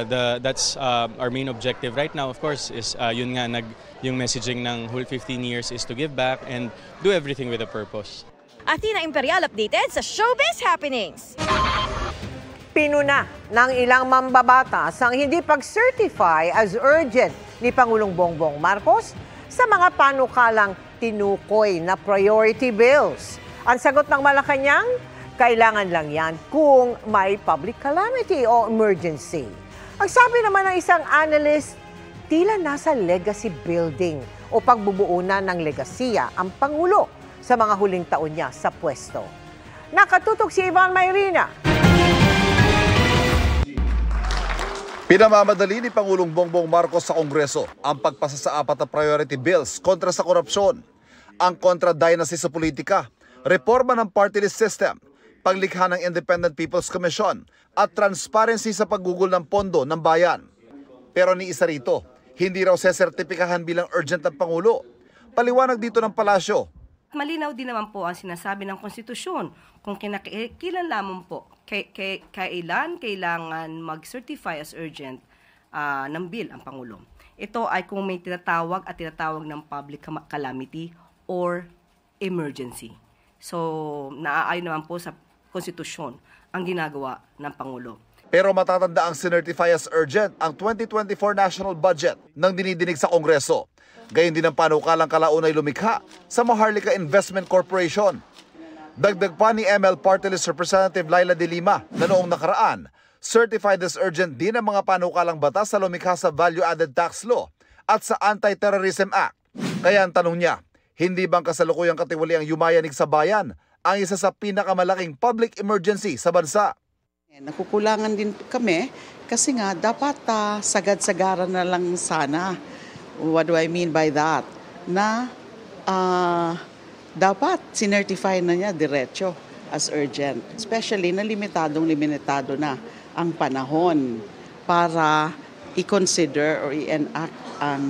that's our main objective right now, of course, is yun nga, yung messaging ng whole 15 years is to give back and do everything with a purpose. Athena Imperial updated sa Showbiz Happenings. Pinuna ng ilang mambabatas ang hindi pag-certify as urgent ni Pangulong Bongbong Marcos sa mga panukalang tinukoy na priority bills. Ang sagot ng Malacanang, kailangan lang yan kung may public calamity o emergency. Ang sabi naman ng isang analyst, tila nasa legacy building o pagbubuo na ng legasiya ang Pangulo sa mga huling taon niya sa pwesto. Nakatutok si Ivan Mayrina. Pinamamadali ni Pangulong Bongbong Marcos sa Kongreso ang pagpasa sa 4 na priority bills kontra sa korupsyon, ang kontra-dynasty sa politika, reforma ng party list system, paglikha ng Independent People's Commission at transparency sa paggugol ng pondo ng bayan. Pero ni isa rito, hindi raw sesertipikahan bilang urgent ng Pangulo. Paliwanag dito ng palasyo. Malinaw din naman po ang sinasabi ng konstitusyon kung kailan lamang po kailangan mag-certify as urgent ng bill ang Pangulo. Ito ay kung may tinatawag ng public calamity or emergency. So, naaayon naman po sa konstitusyon ang ginagawa ng Pangulo. Pero matatanda ang sinertify as urgent ang 2024 national budget nang dinidinig sa Kongreso. Gayon din ang panukalang kalaunay lumikha sa Maharlika Investment Corporation. Dagdag pa ni ML Party List Representative Laila de Lima na noong nakaraan, certified as urgent din ang mga panukalang batas sa lumikha sa Value Added Tax Law at sa Anti-Terrorism Act. Kaya ang tanong niya, hindi bang kasalukuyang katiwaliang yumayanig sa bayan ang isa sa pinakamalaking public emergency sa bansa? Nakukulangan din kami kasi nga dapat sagad-sagaran na lang sana. What do I mean by that? Na dapat sinertify na niya diretso as urgent. Especially na limitado na ang panahon para i-consider or i-enact ang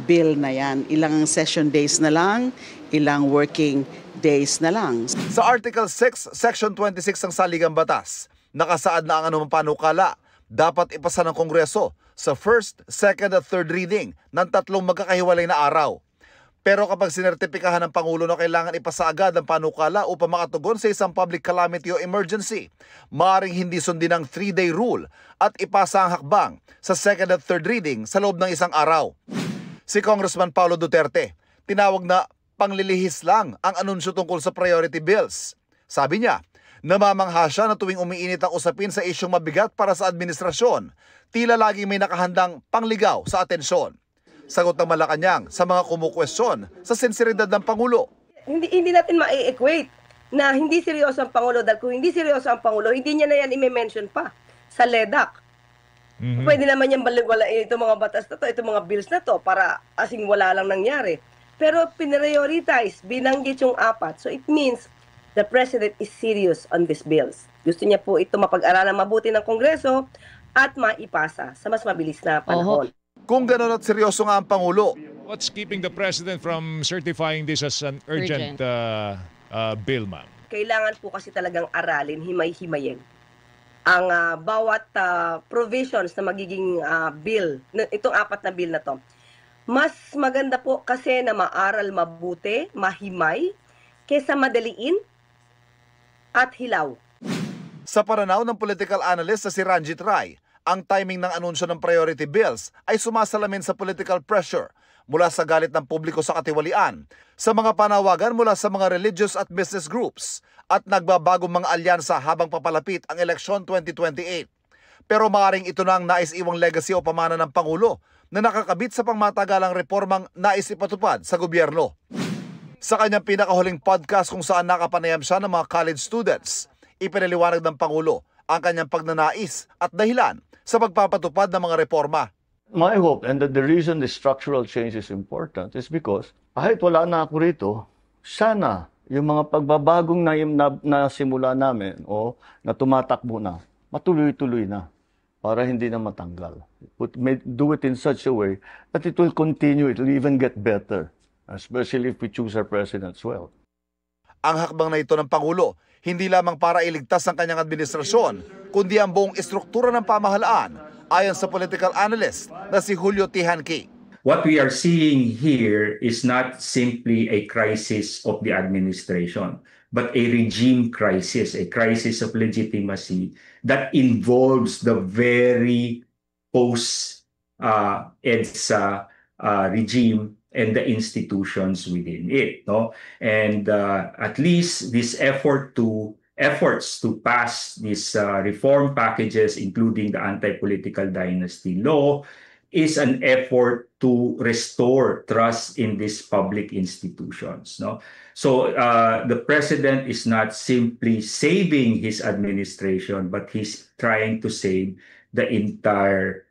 bill na yan. Ilang session days na lang, ilang working days na lang. Sa Article 6, Section 26 ng Saligang Batas, nakasaad na ang anumang panukala dapat ipasa ng Kongreso sa first, second at third reading ng 3 magkakahiwalay na araw. Pero kapag sinertipikahan ng Pangulo na kailangan ipasa agad ang panukala upang makatugon sa isang public calamity o emergency, maaaring hindi sundin ang 3-day rule at ipasa ang hakbang sa second at third reading sa loob ng isang araw. Si Congressman Paulo Duterte, tinawag na panglilihis lang ang anunsyo tungkol sa priority bills. Sabi niya, namamangha siya na tuwing umiinit ang usapin sa isyong mabigat para sa administrasyon, tila laging may nakahandang pangligaw sa atensyon. Sagot ng Malacanang sa mga kumukwestiyon sa sinseridad ng Pangulo. Hindi natin ma-equate na hindi seryoso ang Pangulo dahil kung hindi seryoso ang Pangulo, hindi niya na yan i-mention pa sa LEDAC. Pwede naman yung baligwalain itong mga batas na to, itong mga bills na to para asing wala lang nangyari. Pero pinrioritize, binanggit yung 4. So it means the President is serious on these bills. Gusto niya po ito mapag-aralan mabuti ng Kongreso at maipasa sa mas mabilis na panahon. Kung gano'n at seryoso nga ang Pangulo. What's keeping the President from certifying this as an urgent bill, ma'am? Kailangan po kasi talagang aralin, himay-himayin ang bawat provisions na magiging bill, itong 4 na bill na to. Mas maganda po kasi na maaral mabuti, mahimay, kesa madaliin at hilaw. Sa pananaw ng political analyst na si Ranjit Rai, ang timing ng anunsyo ng priority bills ay sumasalamin sa political pressure mula sa galit ng publiko sa katiwalian, sa mga panawagan mula sa mga religious at business groups, at nagbabagong mga alyansa habang papalapit ang eleksyon 2028. Pero maaaring ito na ang nais iwang legacy o pamana ng Pangulo na nakakabit sa pangmatagalang reformang nais ipatupad sa gobyerno. Sa kanyang pinakahuling podcast kung saan nakapanayam siya ng mga college students, ipinaliwanag ng Pangulo ang kanyang pagnanais at dahilan sa pagpapatupad ng mga reforma. My hope and the reason the structural change is important is because kahit wala na ako rito, sana yung mga pagbabagong nasimula namin o na tumatakbo na, matuloy-tuloy na para hindi na matanggal. Do it in such a way that it will continue, it will even get better especially if we choose our presidents well. Ang hakbang na ito ng Pangulo, hindi lamang para iligtas ang kanyang administrasyon, kundi ang buong istruktura ng pamahalaan, ayon sa political analyst na si Julio Tihanki. What we are seeing here is not simply a crisis of the administration, but a regime crisis, a crisis of legitimacy that involves the very post-EDSA regime and the institutions within it. No? And at least this efforts to pass these reform packages, including the anti-political dynasty law, is an effort to restore trust in these public institutions. No? So the president is not simply saving his administration, but he's trying to save the entire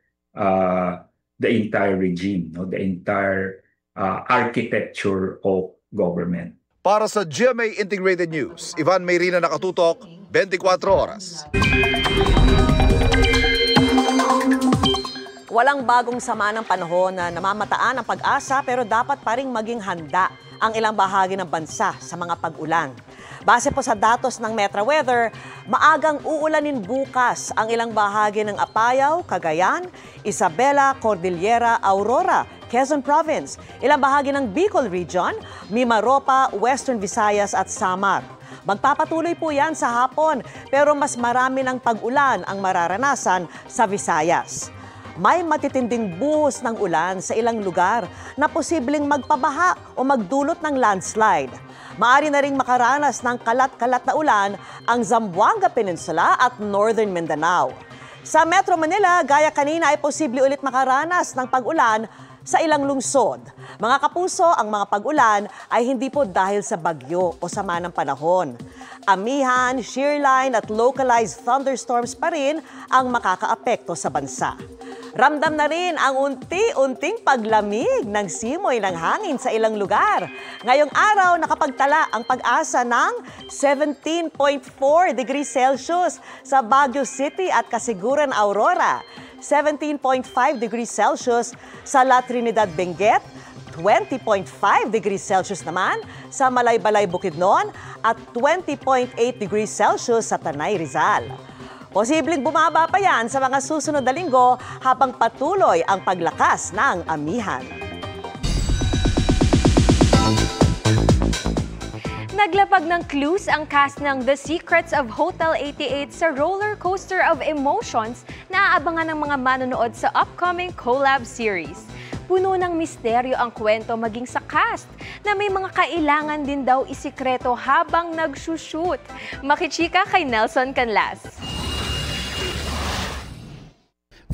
regime, no? The entire architecture of government. Para sa GMA Integrated News, Ivan Mayrina, nakatutok, 24 oras. Walang bagong sama ng panahon na namamataan ang pag-asa pero dapat pa ring maging handa ang ilang bahagi ng bansa sa mga pag-ulan. Base po sa datos ng Metra Weather, maagang uulanin bukas ang ilang bahagi ng Apayao, Cagayan, Isabela, Cordillera, Aurora, Quezon Province, ilang bahagi ng Bicol Region, Mimaropa, Western Visayas at Samar. Magpapatuloy po yan sa hapon pero mas marami ng pag-ulan ang mararanasan sa Visayas. May matitinding buhos ng ulan sa ilang lugar na posibleng magpabaha o magdulot ng landslide. Maaari na ring makaranas ng kalat-kalat na ulan ang Zamboanga Peninsula at Northern Mindanao. Sa Metro Manila, gaya kanina ay posible ulit makaranas ng pag-ulan sa ilang lungsod. Mga kapuso, ang mga pag-ulan ay hindi po dahil sa bagyo o sama ng panahon. Amihan, shearline at localized thunderstorms pa rin ang makakaapekto sa bansa. Ramdam na rin ang unti-unting paglamig ng simoy ng hangin sa ilang lugar. Ngayong araw, nakapagtala ang Pag-asa ng 17.4 degrees Celsius sa Baguio City at Casiguran, Aurora. 17.5 degrees Celsius sa La Trinidad, Benguet. 20.5 degrees Celsius naman sa Malaybalay, Bukidnon at 20.8 degrees Celsius sa Tanay, Rizal. Posibleng bumaba pa yan sa mga susunod na linggo habang patuloy ang paglakas ng amihan. Naglapag ng clues ang cast ng The Secrets of Hotel 88 sa roller coaster of emotions na aabangan ng mga manonood sa upcoming collab series. Puno ng misteryo ang kwento maging sa cast na may mga kailangan din daw isikreto habang nagsushoot. Makichika kay Nelson Canlas.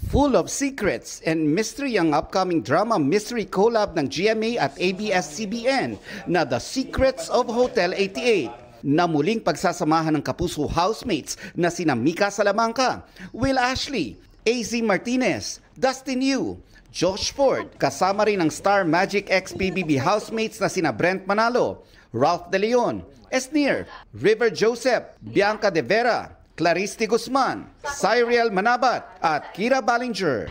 Full of secrets and mystery ang upcoming drama mystery collab ng GMA at ABS-CBN na The Secrets of Hotel 88 na muling pagsasamahan ng kapuso housemates na sina Mika Salamanca, Will Ashley, AZ Martinez, Dustin Yu, Josh Ford, kasama rin ang Star Magic X PBB housemates na sina Brent Manalo, Ralph De Leon, Esnir, River Joseph, Bianca De Vera, Clarice Guzman, Cyriel Manabat at Kira Ballinger.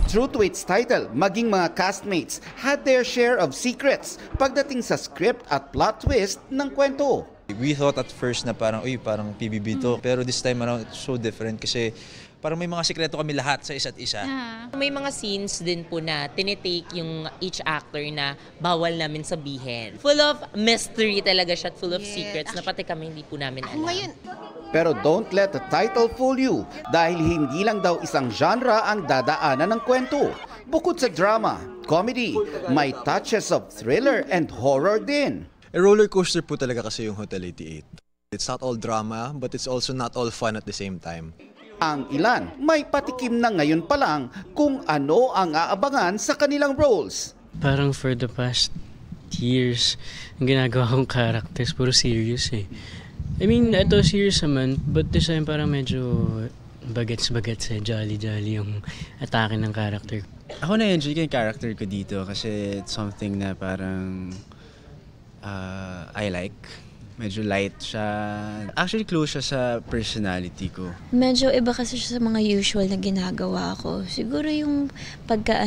True to its title, maging mga castmates had their share of secrets pagdating sa script at plot twist ng kwento. We thought at first na parang PBB to. Pero this time around, it's so different kasi parang may mga sikreto kami lahat sa isa't isa. May mga scenes din po na tinitake yung each actor na bawal namin sabihin. Full of mystery talaga siya, full of secrets na pati kami hindi po namin alam. Pero don't let the title fool you dahil hindi lang daw isang genre ang dadaanan ng kwento. Bukod sa drama, comedy, may touches of thriller and horror din. A roller coaster po talaga kasi yung Hotel 88. It's not all drama, but it's also not all fun at the same time. Ang ilan may patikim na ngayon pa lang kung ano ang aabangan sa kanilang roles. Parang for the past years, ang ginagawa kong characters puro serious eh. I mean, ito serious naman, but this time parang medyo bagets-bagets eh, jolly-jolly yung atake ng character. Ako na-enjoy ko yung character ko dito kasi it's something na parang I like. Medyo light siya. Actually, close siya sa personality ko. Medyo iba kasi siya sa mga usual na ginagawa ko. Siguro yung pagka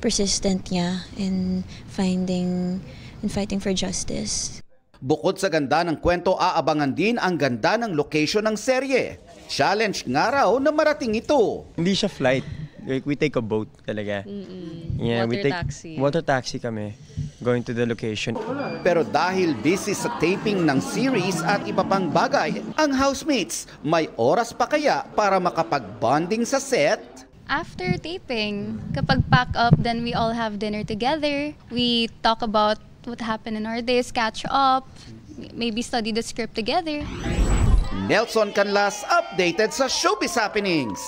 persistent niya in fighting for justice. Bukod sa ganda ng kwento, aabangan din ang ganda ng location ng serye. Challenge nga raw na marating ito. Hindi siya flight. Like, we take a boat talaga. Yeah, water taxi kami going to the location. Pero dahil busy sa taping ng series at iba pang bagay, ang housemates may oras pa kaya para makapag-bonding sa set? After taping, kapag pack up, then we all have dinner together. We talk about what happened in our days, catch up, maybe study the script together. Nelson Canlas, updated sa Showbiz Happenings.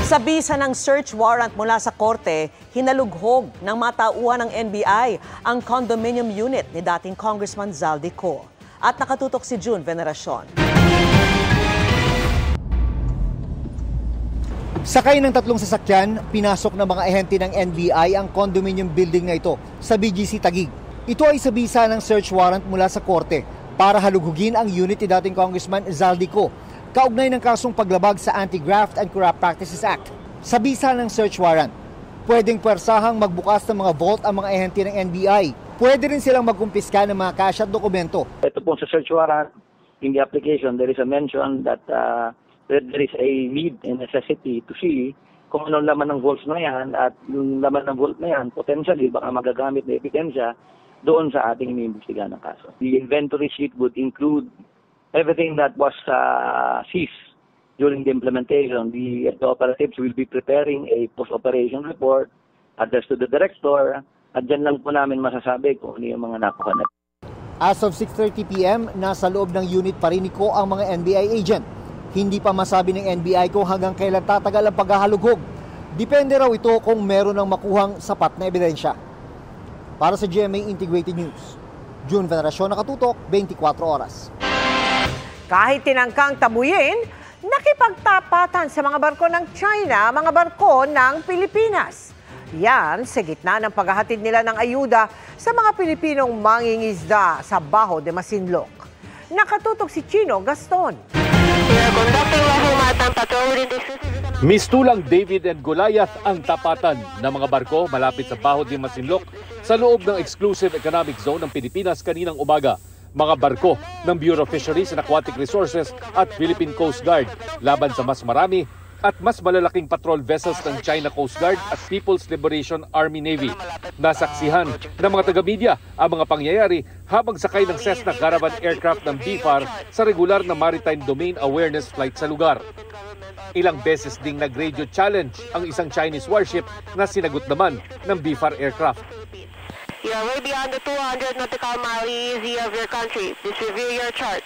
Sa bisa ng search warrant mula sa korte, hinalughog ng matauhan ng NBI ang condominium unit ni dating Congressman Zaldico. At nakatutok si June Veneracion. Sakay ng 3 sasakyan, pinasok ng mga ahente ng NBI ang condominium building na ito sa BGC Taguig. Ito ay sa bisa ng search warrant mula sa korte para halughugin ang unit ni dating Congressman Zaldico, kaugnay ng kasong paglabag sa Anti-Graft and Corrupt Practices Act. Sa bisa ng search warrant, pwedeng pwersahang magbukas ng mga vault ang mga ahente ng NBI. Pwede rin silang magkumpiska ng mga cash at dokumento. Ito po sa search warrant, in the application, there is a mention that there is a need and necessity to see kung anong laman ng vaults na yan at yung laman ng vault na yan, potentially baka magagamit na ebidensya doon sa ating iniimbestigahan ng kaso. The inventory sheet would include everything that was seized during the implementation. The operatives will be preparing a post-operation report addressed to the director at dyan lang po namin masasabi kung ano yung mga nakuha na. As of 6:30 p.m., nasa loob ng unit pa rin ko ang mga NBI agent. Hindi pa masabi ng NBI kung hanggang kailan tatagal ang paghahalughog. Depende raw ito kung meron ng makuhang sapat na ebidensya. Para sa GMA Integrated News, June Veneracion, nakatutok, 24 oras. Kahit tinangkang tabuyin, nakipagtapatan sa mga barko ng China, mga barko ng Pilipinas. Yan sa gitna ng paghahatid nila ng ayuda sa mga Pilipinong mangingisda sa Baho de Masinloc. Nakatutok si Chino Gaston. Mistulang David and Goliath ang tapatan ng mga barko malapit sa Baho de Masinloc sa loob ng Exclusive Economic Zone ng Pilipinas kaninang umaga. Mga barko ng Bureau of Fisheries and Aquatic Resources at Philippine Coast Guard laban sa mas marami at mas malalaking patrol vessels ng China Coast Guard at People's Liberation Army Navy. Nasaksihan ng mga taga-media ang mga pangyayari habang sakay ng Cessna Caravan aircraft ng BFAR sa regular na Maritime Domain Awareness flight sa lugar. Ilang beses ding nag-radio challenge ang isang Chinese warship na sinagot naman ng BFAR aircraft. You are way beyond the 200 nautical mile EEZ of your country. Please review your chart.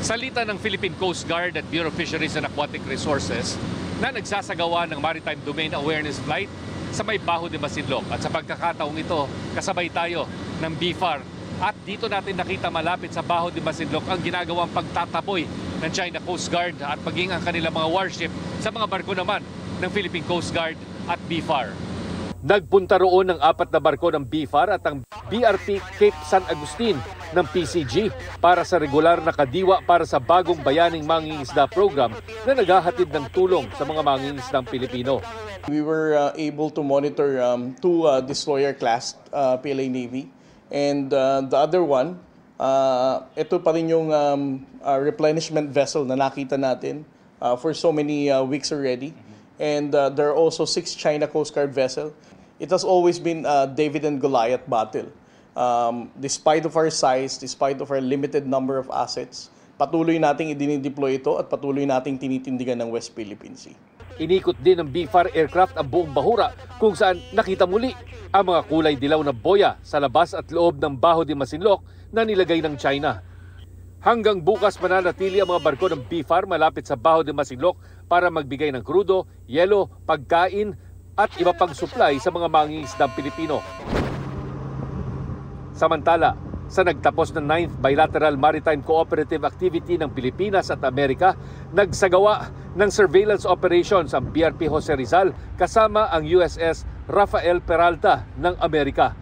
Salita ng Philippine Coast Guard at Bureau of Fisheries and Aquatic Resources na nagsasagawa ng Maritime Domain Awareness Flight sa may Baho de Masinloc. At sa pagkakataong ito, kasabay tayo ng BFAR. At dito natin nakita malapit sa Baho de Masinloc ang ginagawang pagtataboy ng China Coast Guard at maging ang kanilang mga warship sa mga barko naman ng Philippine Coast Guard at BFAR. Nagpunta roon ng 4 na barko ng BFAR at ang BRP Cape San Agustin ng PCG para sa regular na kadiwa para sa bagong bayaning mangingisda program na naghahatid ng tulong sa mga mangingisdang Pilipino. We were able to monitor 2 destroyer-class PLA Navy and the other one, ito pa rin yung replenishment vessel na nakita natin for so many weeks already. And there are also 6 China Coast Guard vessels. It has always been a David and Goliath battle. Despite of our size, despite of our limited number of assets, patuloy nating idinideploy ito at patuloy nating tinitindigan ng West Philippine Sea. Inikot din ng BFAR aircraft ang buong bahura kung saan nakita muli ang mga kulay dilaw na boya sa labas at loob ng Baho de Masinloc na nilagay ng China. Hanggang bukas mananatili ang mga barko ng BFAR malapit sa Baho de Masinloc para magbigay ng krudo, yelo, pagkain at iba pang supply sa mga mangingisdang Pilipino. Samantala, sa nagtapos ng 9th Bilateral Maritime Cooperative Activity ng Pilipinas at Amerika, nagsagawa ng surveillance operations ang BRP Jose Rizal kasama ang USS Rafael Peralta ng Amerika.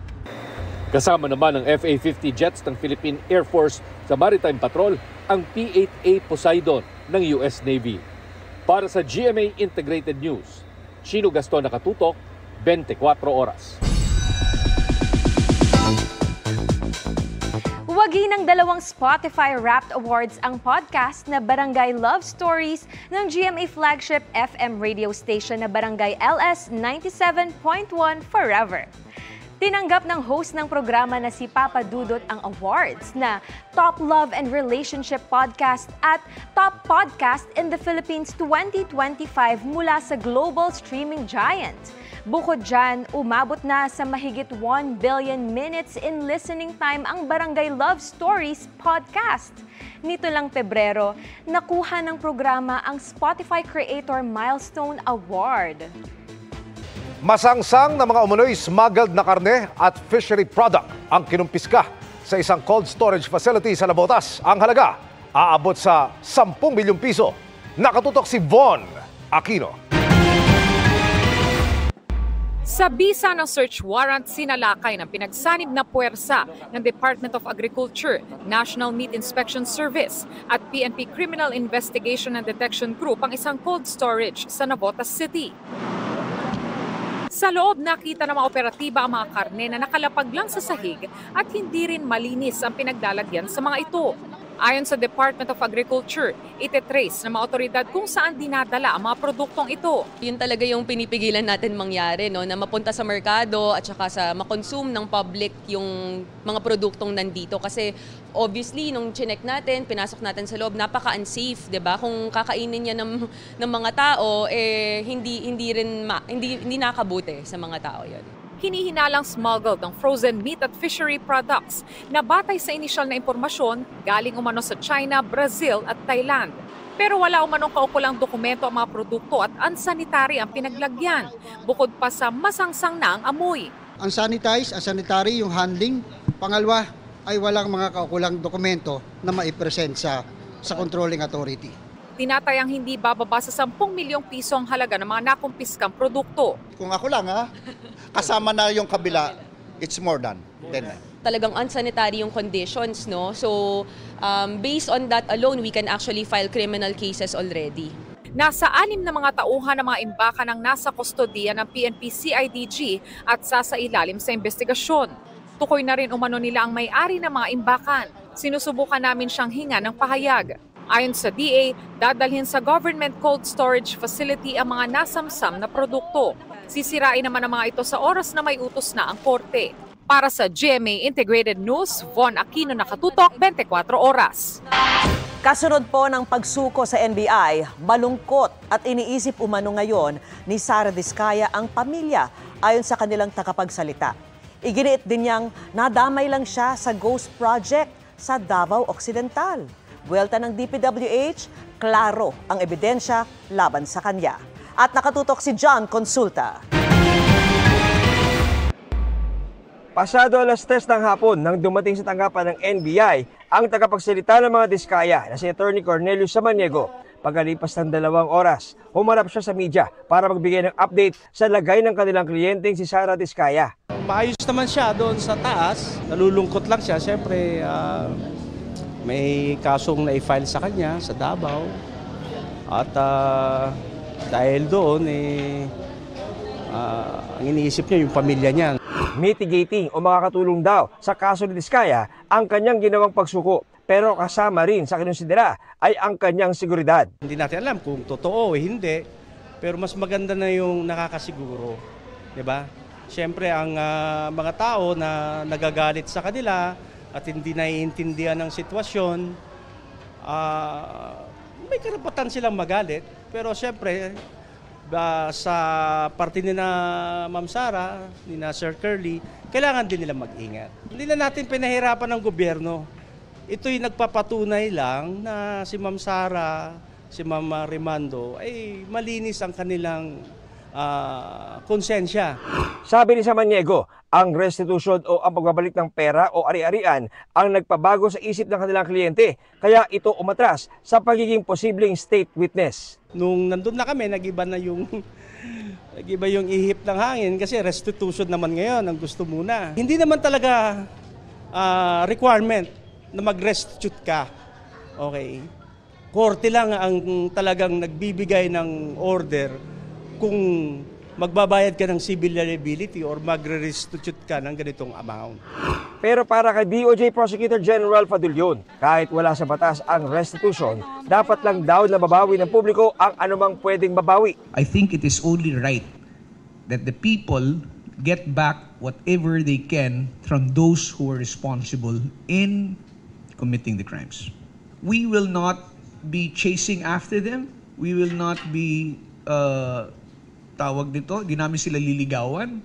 Kasama naman ang FA-50 jets ng Philippine Air Force sa Maritime Patrol, ang P-8A Poseidon ng US Navy. Para sa GMA Integrated News, Chino Gaston nakatutok, 24 oras. Wagi ng 2 Spotify Wrapped Awards ang podcast na Barangay Love Stories ng GMA flagship FM radio station na Barangay LS 97.1 Forever. Tinanggap ng host ng programa na si Papa Dudut ang awards na Top Love and Relationship Podcast at Top Podcast in the Philippines 2025 mula sa Global Streaming Giant. Bukod dyan, umabot na sa mahigit 1 billion minutes in listening time ang Barangay Love Stories podcast. Nito lang Pebrero, nakuha ng programa ang Spotify Creator Milestone Award. Masangsang na mga umunoy smuggled na karne at fishery product ang kinumpiska sa isang cold storage facility sa Navotas. Ang halaga, aabot sa 10 milyong piso. Nakatutok si Von Aquino. Sa bisa ng search warrant, sinalakay ng pinagsanib na puwersa ng Department of Agriculture, National Meat Inspection Service at PNP Criminal Investigation and Detection Group ang isang cold storage sa Navotas City. Sa loob, nakita ng mga operatiba ang mga karne na nakalapag lang sa sahig at hindi rin malinis ang pinaglalagyan sa mga ito. Ayon sa Department of Agriculture, itetrace ng mga otoridad kung saan dinadala ang mga produktong ito. Yun talaga yung pinipigilan natin mangyari, no? Na mapunta sa merkado at saka sa makonsume ng public yung mga produktong nandito. Kasi obviously, nung chinek natin, pinasok natin sa loob, napaka-unsafe, 'di ba? Kung kakainin niya ng mga tao, hindi nakabuti sa mga tao 'yon. Hinihinalang smuggled ng frozen meat at fishery products na batay sa inisyal na impormasyon galing umano sa China, Brazil at Thailand. Pero wala umanong kaukulang dokumento ang mga produkto at unsanitary ang pinaglagyan, bukod pa sa masangsang na ang amoy. Unsanitary yung handling. Pangalawa ay walang mga kaukulang dokumento na maipresent sa controlling authority. Tinatayang hindi bababa sa 10 milyong piso ang halaga ng mga nakumpiskang produkto. Kung ako lang kasama na yung kabila, it's more than 10. Talagang unsanitary yung conditions, no? So, based on that alone, we can actually file criminal cases already. Nasa 6 na mga tauhan ng mga imbaka ng nasa kustodiya ng PNP CIDG at sasailalim sa investigasyon. Tukoy na rin umano nila ang may-ari ng mga imbakan. Sinusubukan namin siyang hinga ng pahayag. Ayon sa DA, dadalhin sa government cold storage facility ang mga nasamsam na produkto. Sisirain naman ang mga ito sa oras na may utos na ang korte. Para sa GMA Integrated News, Von Aquino, nakatutok, 24 oras. Kasunod po ng pagsuko sa NBI, malungkot at iniisip umano ngayon ni Sara Diskaya ang pamilya ayon sa kanilang takapagsalita. Iginiit din niyang nadamay lang siya sa ghost project sa Davao Occidental. Buwelta ng DPWH, klaro ang ebidensya laban sa kanya. At nakatutok si John Consulta. Pasado alas 3 ng hapon nang dumating sa tanggapan ng NBI ang tagapagsalita ng mga Diskaya na si Attorney Cornelius Samaniego. Pagkalipas ng 2 oras, humarap siya sa media para magbigay ng update sa lagay ng kanilang kliyenteng si Sara Diskaya. Maayos naman siya doon sa taas. Nalulungkot lang siya. Siyempre, may kasong na-file sa kanya sa Davao. At dahil doon, ang iniisip niya yung pamilya niya. Mitigating o makakatulong daw sa kaso ni Diskaya ang kanyang ginawang pagsuko. Pero kasama rin sa kinonsidera ay ang kanyang seguridad. Hindi natin alam kung totoo o hindi, pero mas maganda na yung nakakasiguro. Diba? Siyempre, ang mga tao na nagagalit sa kanila at hindi naiintindihan ng sitwasyon, may karapatan silang magalit. Pero siyempre, sa parte ni na Ma'am Sara, ni na Sir Curly, kailangan din nila mag-ingat. Hindi na natin pinahirapan ng gobyerno. Ito'y nagpapatunay lang na si Ma'am Sara, si Ma'am Rimando ay malinis ang kanilang konsensya. Sabi ni Samaniego, ang restitution o ang pagbabalik ng pera o ari-arian ang nagpabago sa isip ng kanilang kliyente. Kaya ito umatras sa pagiging posibleng state witness. Nung nandun na kami, nag-iba yung ihip ng hangin kasi restitution naman ngayon ang gusto muna. Hindi naman talaga requirement na mag-restitute ka. Okay. Korte lang ang talagang nagbibigay ng order kung magbabayad ka ng civil liability or magre-restitute ka ng ganitong amount. Pero para kay DOJ Prosecutor General Fadulyon, kahit wala sa batas ang restitution, dapat lang daw na babawi ng publiko ang anumang pwedeng babawi. I think it is only right that the people get back whatever they can from those who are responsible in committing the crimes. We will not be chasing after them. We will not be di namin sila liligawan.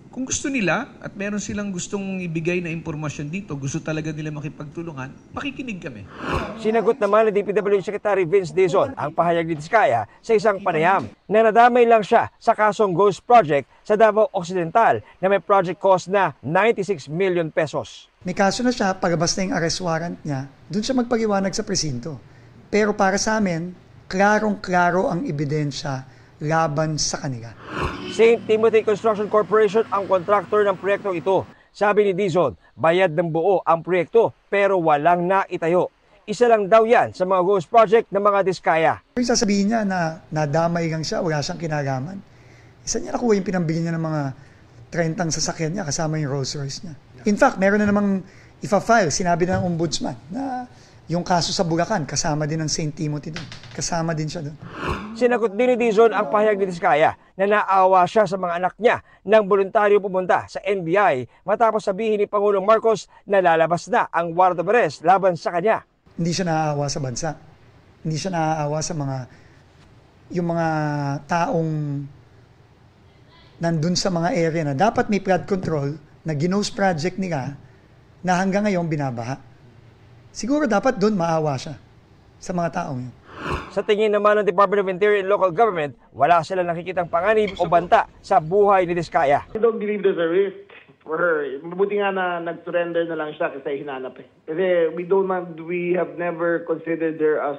Kung gusto nila at meron silang gustong ibigay na impormasyon dito, gusto talaga nila makipagtulungan, makikinig kami. Sinagot naman ni DPWH Secretary Vince Dizon ang pahayag ni Diskaya sa isang panayam na nadamay lang siya sa kasong Ghost Project sa Davao Occidental na may project cost na 96 million pesos. May kaso na siya, pagabas na yung arrest warrant niya, doon siya magpaliwanag sa presinto. Pero para sa amin, klarong-klaro ang ebidensya laban sa kanila. St. Timothy Construction Corporation ang kontraktor ng proyektong ito. Sabi ni Dizon, bayad ng buo ang proyekto pero walang naitayo. Isa lang daw yan sa mga ghost project ng mga Diskaya. Yung sasabihin niya na nadamay lang siya, wala siyang kinalaman. Isa niya nakuha yung pinambili niya ng mga 30 sasakyan niya kasama yung Rolls Royce niya. In fact, meron na namang ifa-file, sinabi na ng ombudsman na yung kaso sa Bulacan, kasama din ng St. Timothy doon. Kasama din siya doon. Sinagot din ni Dizon ang pahayag ni Diskaya na naawa siya sa mga anak niya nang voluntaryo pumunta sa NBI matapos sabihin ni Pangulong Marcos na lalabas na ang warrant of arrest laban sa kanya. Hindi siya naaawa sa bansa. Hindi siya naaawa sa yung mga taong nandun sa mga area na dapat may flood control na ginose project nila na hanggang ngayon binabaha. Siguro dapat doon maawa siya sa mga taong yun. Sa tingin naman ng Department of Interior and Local Government, wala sila nakikitang panganib o banta sa buhay ni Diskaya. I don't believe there's a risk for her. Mabuti nga na nag-surrender na lang siya kasi hinanap eh. Kasi we have never considered her as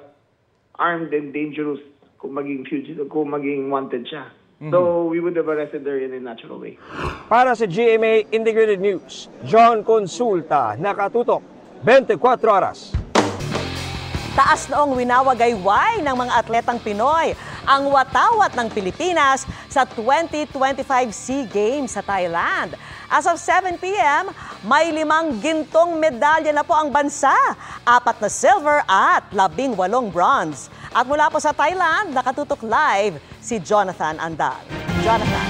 armed and dangerous kung maging fugitive, kung maging wanted siya. So we would have arrested her in a natural way. Para sa GMA Integrated News, John Consulta, nakatutok 24 oras. Taas noong winawagayway ng mga atletang Pinoy ang watawat ng Pilipinas sa 2025 SEA Games sa Thailand. As of 7 p.m., may 5 gintong medalya na po ang bansa, 4 na silver at 18 bronze. At mula po sa Thailand, nakatutok live si Jonathan Andal. Jonathan.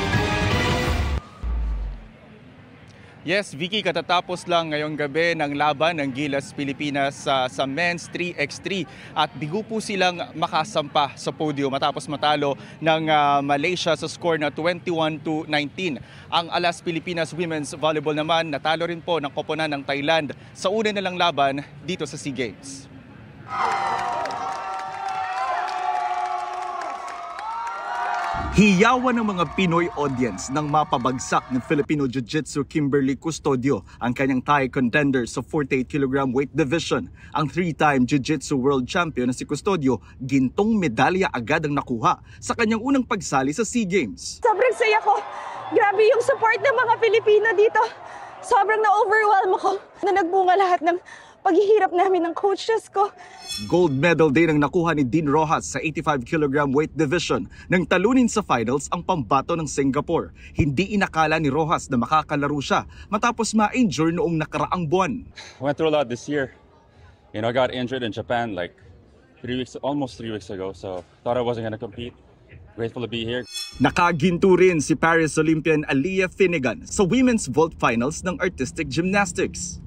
Yes, Vicky, katatapos lang ngayong gabi ng laban ng Gilas Pilipinas sa Men's 3x3 at bigo po silang makasampa sa podium matapos matalo ng Malaysia sa score na 21-19. Ang Alas Pilipinas Women's Volleyball naman natalo rin po ng koponan ng Thailand sa una nilang laban dito sa SEA Games. Hiyawan ng mga Pinoy audience nang mapabagsak ng Filipino Jiu-Jitsu Kimberly Custodio ang kanyang Thai contender sa 48 kg weight division. Ang 3-time Jiu-Jitsu World Champion na si Custodio, gintong medalya agad ang nakuha sa kanyang unang pagsali sa SEA Games. Sobrang saya ko. Grabe yung support ng mga Pilipino dito. Sobrang na-overwhelm ako na nagbunga lahat ng paghihirap namin ng coaches ko. Gold medal din ang nakuha ni Dean Rojas sa 85 kg weight division nang talunin sa finals ang pambato ng Singapore. Hindi inakala ni Rojas na makakalaro siya matapos ma-injure noong nakaraang buwan. Went through a lot this year. You know, I got injured in Japan like almost 3 weeks ago, so thought I wasn't gonna compete. Grateful to be here. Nakaginto rin si Paris Olympian Aliyah Finnegan sa women's vault finals ng artistic gymnastics.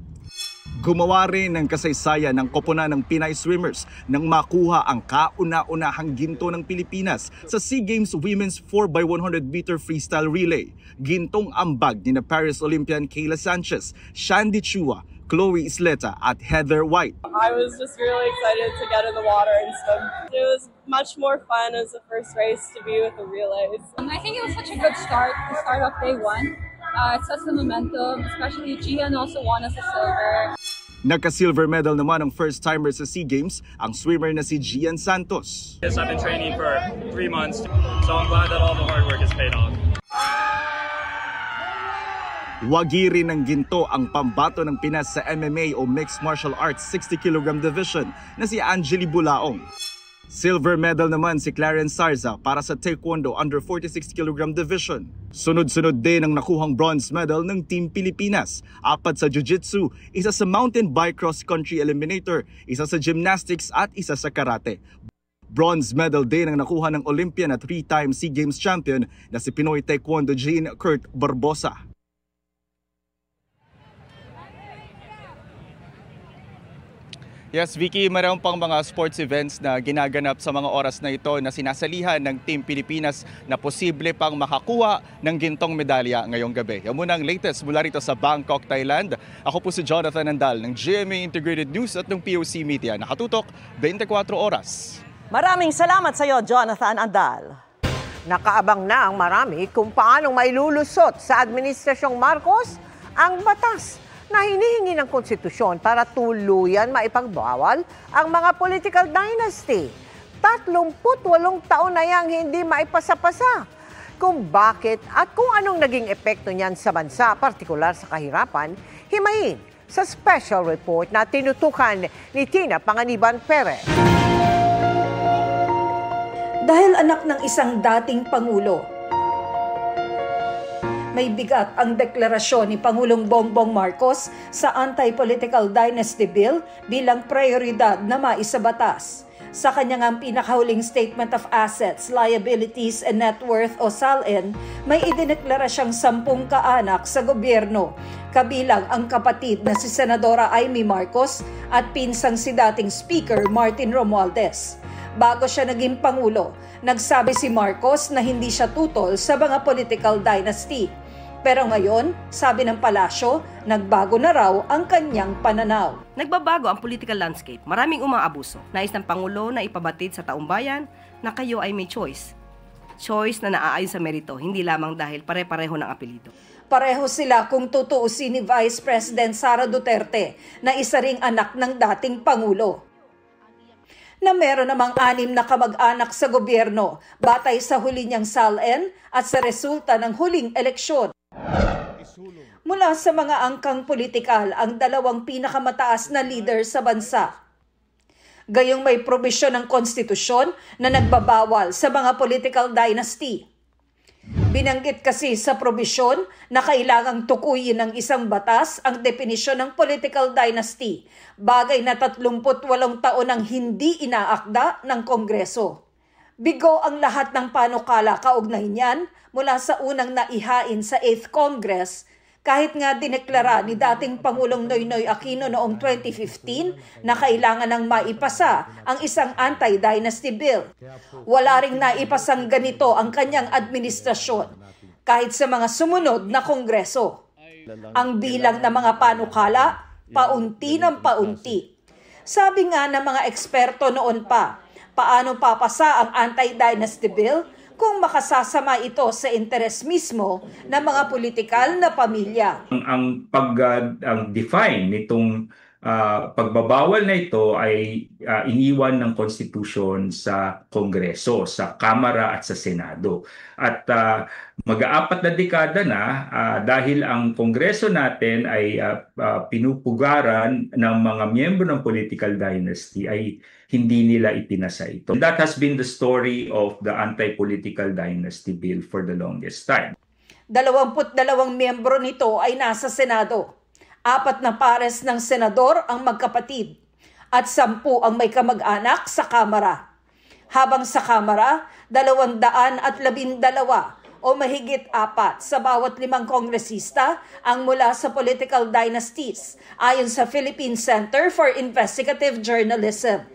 Gumawa rin ng kasaysayan ng koponan ng Pinay swimmers nang makuha ang kauna-unahang ginto ng Pilipinas sa SEA Games Women's 4x100 meter freestyle relay. Gintong ambag ni na Paris Olympian Kayla Sanchez, Shandy Chua, Chloe Isleta at Heather White. I was just really excited to get in the water and swim. It was much more fun as the first race to be with the relays. I think it was such a good start to start off day one. It sets the momentum, especially Gian also won us a silver. Nagka-silver medal naman ang first-timer sa SEA Games, ang swimmer na si Gian Santos. Yes, I've been training for 3 months, so I'm glad that all the hard work has paid off. Wagiri ng ginto ang pambato ng Pinas sa MMA o Mixed Martial Arts 60 kg division na si Angeli Bulaong. Silver medal naman si Clarence Sarza para sa Taekwondo under 46 kg division. Sunod-sunod din ang nakuhang bronze medal ng Team Pilipinas. 4 sa Jiu-Jitsu, 1 sa mountain bike cross-country eliminator, 1 sa gymnastics at 1 sa karate. Bronze medal din ang nakuha ng Olympian at 3-time SEA Games champion na si Pinoy Taekwondo Jean Kurt Barbosa. Yes, Vicky, mayroon pang mga sports events na ginaganap sa mga oras na ito na sinasalihan ng Team Pilipinas na posible pang makakuha ng gintong medalya ngayong gabi. Yan muna ang latest mula rito sa Bangkok, Thailand. Ako po si Jonathan Andal ng GMA Integrated News at ng POC Media. Nakatutok 24 oras. Maraming salamat sa iyo, Jonathan Andal. Nakaabang na ang marami kung paanong mailulusot sa Administrasyong Marcos ang batas na hinihingi ng konstitusyon para tuluyan maipagbawal ang mga political dynasty. 38 taon na yang hindi maipasa-pasa. Kung bakit at kung anong naging epekto niyan sa bansa, partikular sa kahirapan, himayin sa special report na tinutukan ni Tina Panganiban Perez. Dahil anak ng isang dating Pangulo, may bigat ang deklarasyon ni Pangulong Bongbong Marcos sa Anti-Political Dynasty Bill bilang prioridad na maisabatas. Sa kanyang pinakahuling Statement of Assets, Liabilities and Net Worth o SALN, may idineklara siyang 10 kaanak sa gobyerno, kabilang ang kapatid na si Senadora Amy Marcos at pinsang si dating Speaker Martin Romualdez. Bago siya naging Pangulo, nagsabi si Marcos na hindi siya tutol sa mga political dynasty. Pero ngayon, sabi ng palasyo, nagbago na raw ang kanyang pananaw. Nagbabago ang political landscape. Maraming umaabuso. Nais ng Pangulo na ipabatid sa taong bayan na kayo ay may choice. Choice na naaayon sa merito, hindi lamang dahil pare-pareho ng apelido. Pareho sila kung tutuusin ni Vice President Sara Duterte na isa ring anak ng dating Pangulo, na meron namang 6 na kamag-anak sa gobyerno batay sa huli niyang SALN at sa resulta ng huling eleksyon. Mula sa mga angkang politikal ang 2 pinakamataas na leader sa bansa. Gayong may probisyon ng konstitusyon na nagbabawal sa mga political dynasty. Binanggit kasi sa probisyon na kailangang tukuyin ng isang batas ang definisyon ng political dynasty, bagay na 38 taon ang hindi inaakda ng Kongreso. Bigo ang lahat ng panukala kaugnay niyan mula sa unang naihain sa 8th Congress, kahit nga dineklara ni dating Pangulong Noynoy Aquino noong 2015 na kailangan ng maipasa ang isang anti-dynasty bill. Wala ring naipasang ganito ang kanyang administrasyon, kahit sa mga sumunod na Kongreso. Ang bilang ng mga panukala, paunti ng paunti. Sabi nga ng mga eksperto noon pa, paano papasa ang anti-dynasty bill kung makasasama ito sa interes mismo ng mga politikal na pamilya. Ang pag-define nitong pagbabawal na ito ay iniwan ng konstitusyon sa Kongreso, sa Kamara at sa Senado. At mag-4 na dekada na dahil ang Kongreso natin ay pinupugaran ng mga miyembro ng political dynasty ay hindi nila ipinasa ito. That has been the story of the anti-political dynasty bill for the longest time. 22 miyembro nito ay nasa Senado. 4 na pares ng senador ang magkapatid at 10 ang may kamag-anak sa Kamara. Habang sa Kamara, 212 o mahigit 4 sa bawat 5 kongresista ang mula sa political dynasties ayon sa Philippine Center for Investigative Journalism.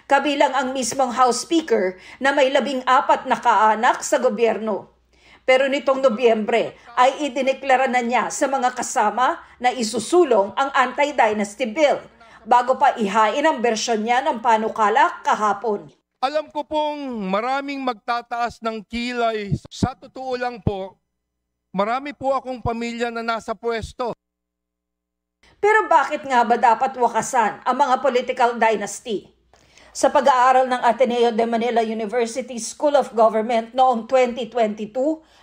Kabilang ang mismong House Speaker na may 14 na kaanak sa gobyerno. Pero nitong Nobyembre ay idineklara na niya sa mga kasama na isusulong ang anti-dynasty bill bago pa ihain ang bersyon niya ng panukala kahapon. Alam ko pong maraming magtataas ng kilay. Sa totoo lang po, marami po akong pamilya na nasa pwesto. Pero bakit nga ba dapat wakasan ang mga political dynasty? Sa pag-aaral ng Ateneo de Manila University School of Government noong 2022,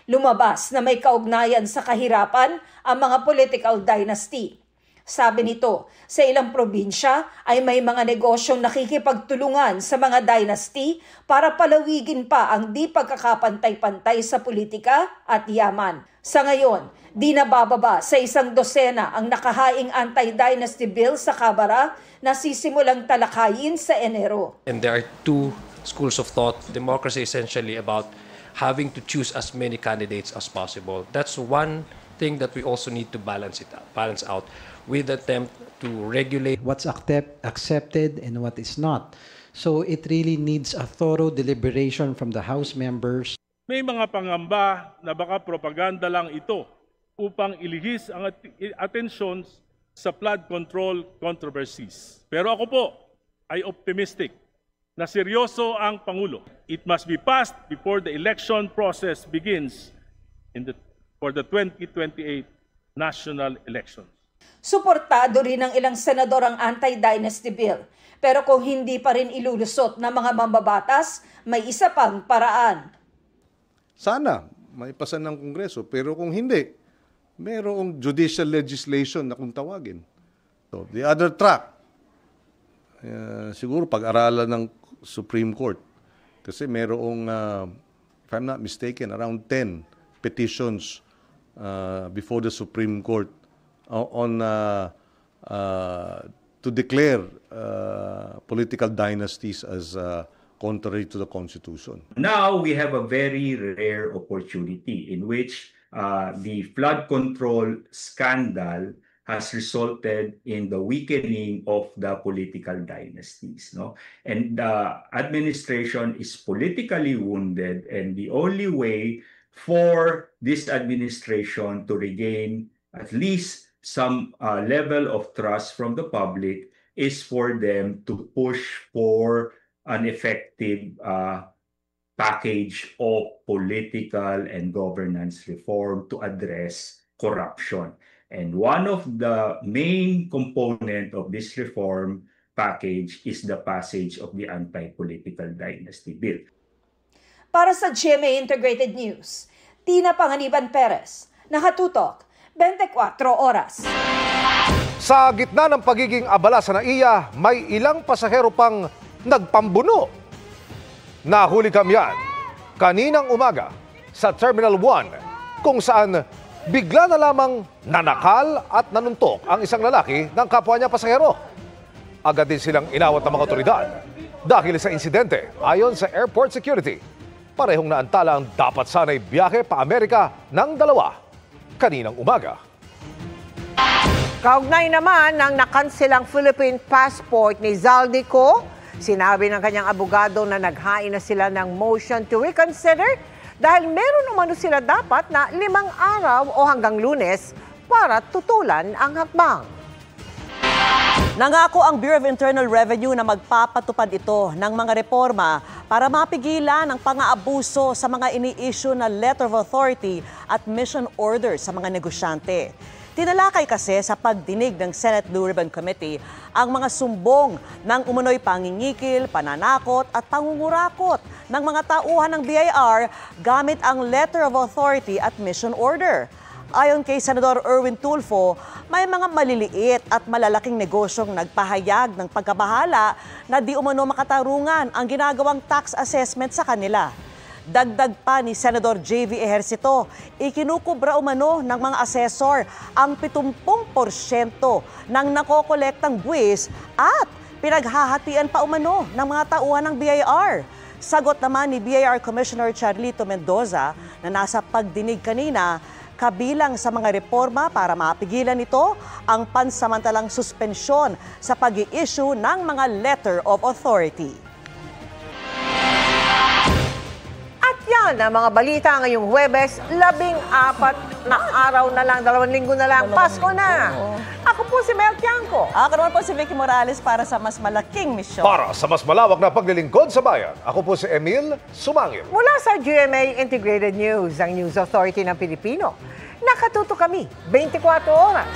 lumabas na may kaugnayan sa kahirapan ang mga political dynasty. Sabi nito, sa ilang probinsya ay may mga negosyong nakikipagtulungan sa mga dynasty para palawigin pa ang di pagkakapantay-pantay sa politika at yaman. Sa ngayon, di nabababa sa 100 ang nakahaing anti-dynasty bill sa Kamara na sisimulang talakayin sa Enero. And there are two schools of thought. Democracy is essentially about having to choose as many candidates as possible. That's one thing that we also need to balance out with the attempt to regulate what's accepted and what is not. So it really needs a thorough deliberation from the House members. May mga pangamba na baka propaganda lang ito upang ilihis ang atensyon sa flood control controversies. Pero ako po ay optimistic na seryoso ang Pangulo. It must be passed before the election process begins for the 2028 national elections. Suportado rin ng ilang senador ang anti-dynasty bill. Pero kung hindi pa rin ilulusot ng mga mambabatas, may isa pang paraan. Sana maipasa ng Kongreso, pero kung hindi, mayroong judicial legislation na kung tawagin. So, the other track, siguro pag-aralan ng Supreme Court. Kasi mayroong, if I'm not mistaken, around 10 petitions before the Supreme Court on to declare political dynasties as contrary to the Constitution. Now we have a very rare opportunity in which the flood control scandal has resulted in the weakening of the political dynasties, no? And the administration is politically wounded, and the only way for this administration to regain at least some level of trust from the public is for them to push for an effective package of political and governance reform to address corruption. And one of the main component of this reform package is the passage of the Anti-Political Dynasty Bill. Para sa GMA Integrated News, Tina Panganiban Perez, nakatutok 24 oras. Sa gitna ng pagiging abala sa NAIA, may ilang pasahero pang nagpambuno. Nahuli kami yan kaninang umaga sa Terminal 1 kung saan bigla na lamang nanakal at nanuntok ang isang lalaki ng kapwa niya pasahero. Agad din silang inawat ng mga otoridad dahil sa insidente. Ayon sa airport security, parehong naantala ang dapat sana'y biyahe pa Amerika ng dalawa kaninang umaga. Kaugnay naman ng nakanselang Philippine passport ni Zaldico, sinabi ng kanyang abogado na naghain na sila ng motion to reconsider dahil meron umano sila dapat na 5 araw o hanggang Lunes para tutulan ang hakbang. Nangako ang Bureau of Internal Revenue na magpapatupad ito ng mga reforma para mapigilan ang pang-aabuso sa mga ini-issue na letter of authority at mission order sa mga negosyante. Tinalakay kasi sa pagdinig ng Senate Blue Ribbon Committee ang mga sumbong ng umano'y pangingikil, pananakot at pangungurakot ng mga tauhan ng BIR gamit ang letter of authority at mission order. Ayon kay Senador Erwin Tulfo, may mga maliliit at malalaking negosyong nagpahayag ng pagkabahala na di umano makatarungan ang ginagawang tax assessment sa kanila. Dagdag pa ni Senador JV Ejercito, ikinukubra umano ng mga asesor ang 70% ng nakokolektang buwis at pinaghahatian pa umano ng mga tauhan ng BIR. Sagot naman ni BIR Commissioner Charlito Mendoza na nasa pagdinig kanina, kabilang sa mga reforma para mapigilan ito ang pansamantalang suspensyon sa pag-i-issue ng mga letter of authority. At yan ang mga balita ngayong Huwebes, 14 na araw na lang, 2 linggo na lang, Pasko na. Ako po si Mel Tiangco. Ako naman po si Vicky Morales para sa mas malaking misyon. Para sa mas malawak na paglilingkod sa bayan, ako po si Emil Sumangil. Mula sa GMA Integrated News, ang News Authority ng Pilipino. Nakatuto kami 24 oras.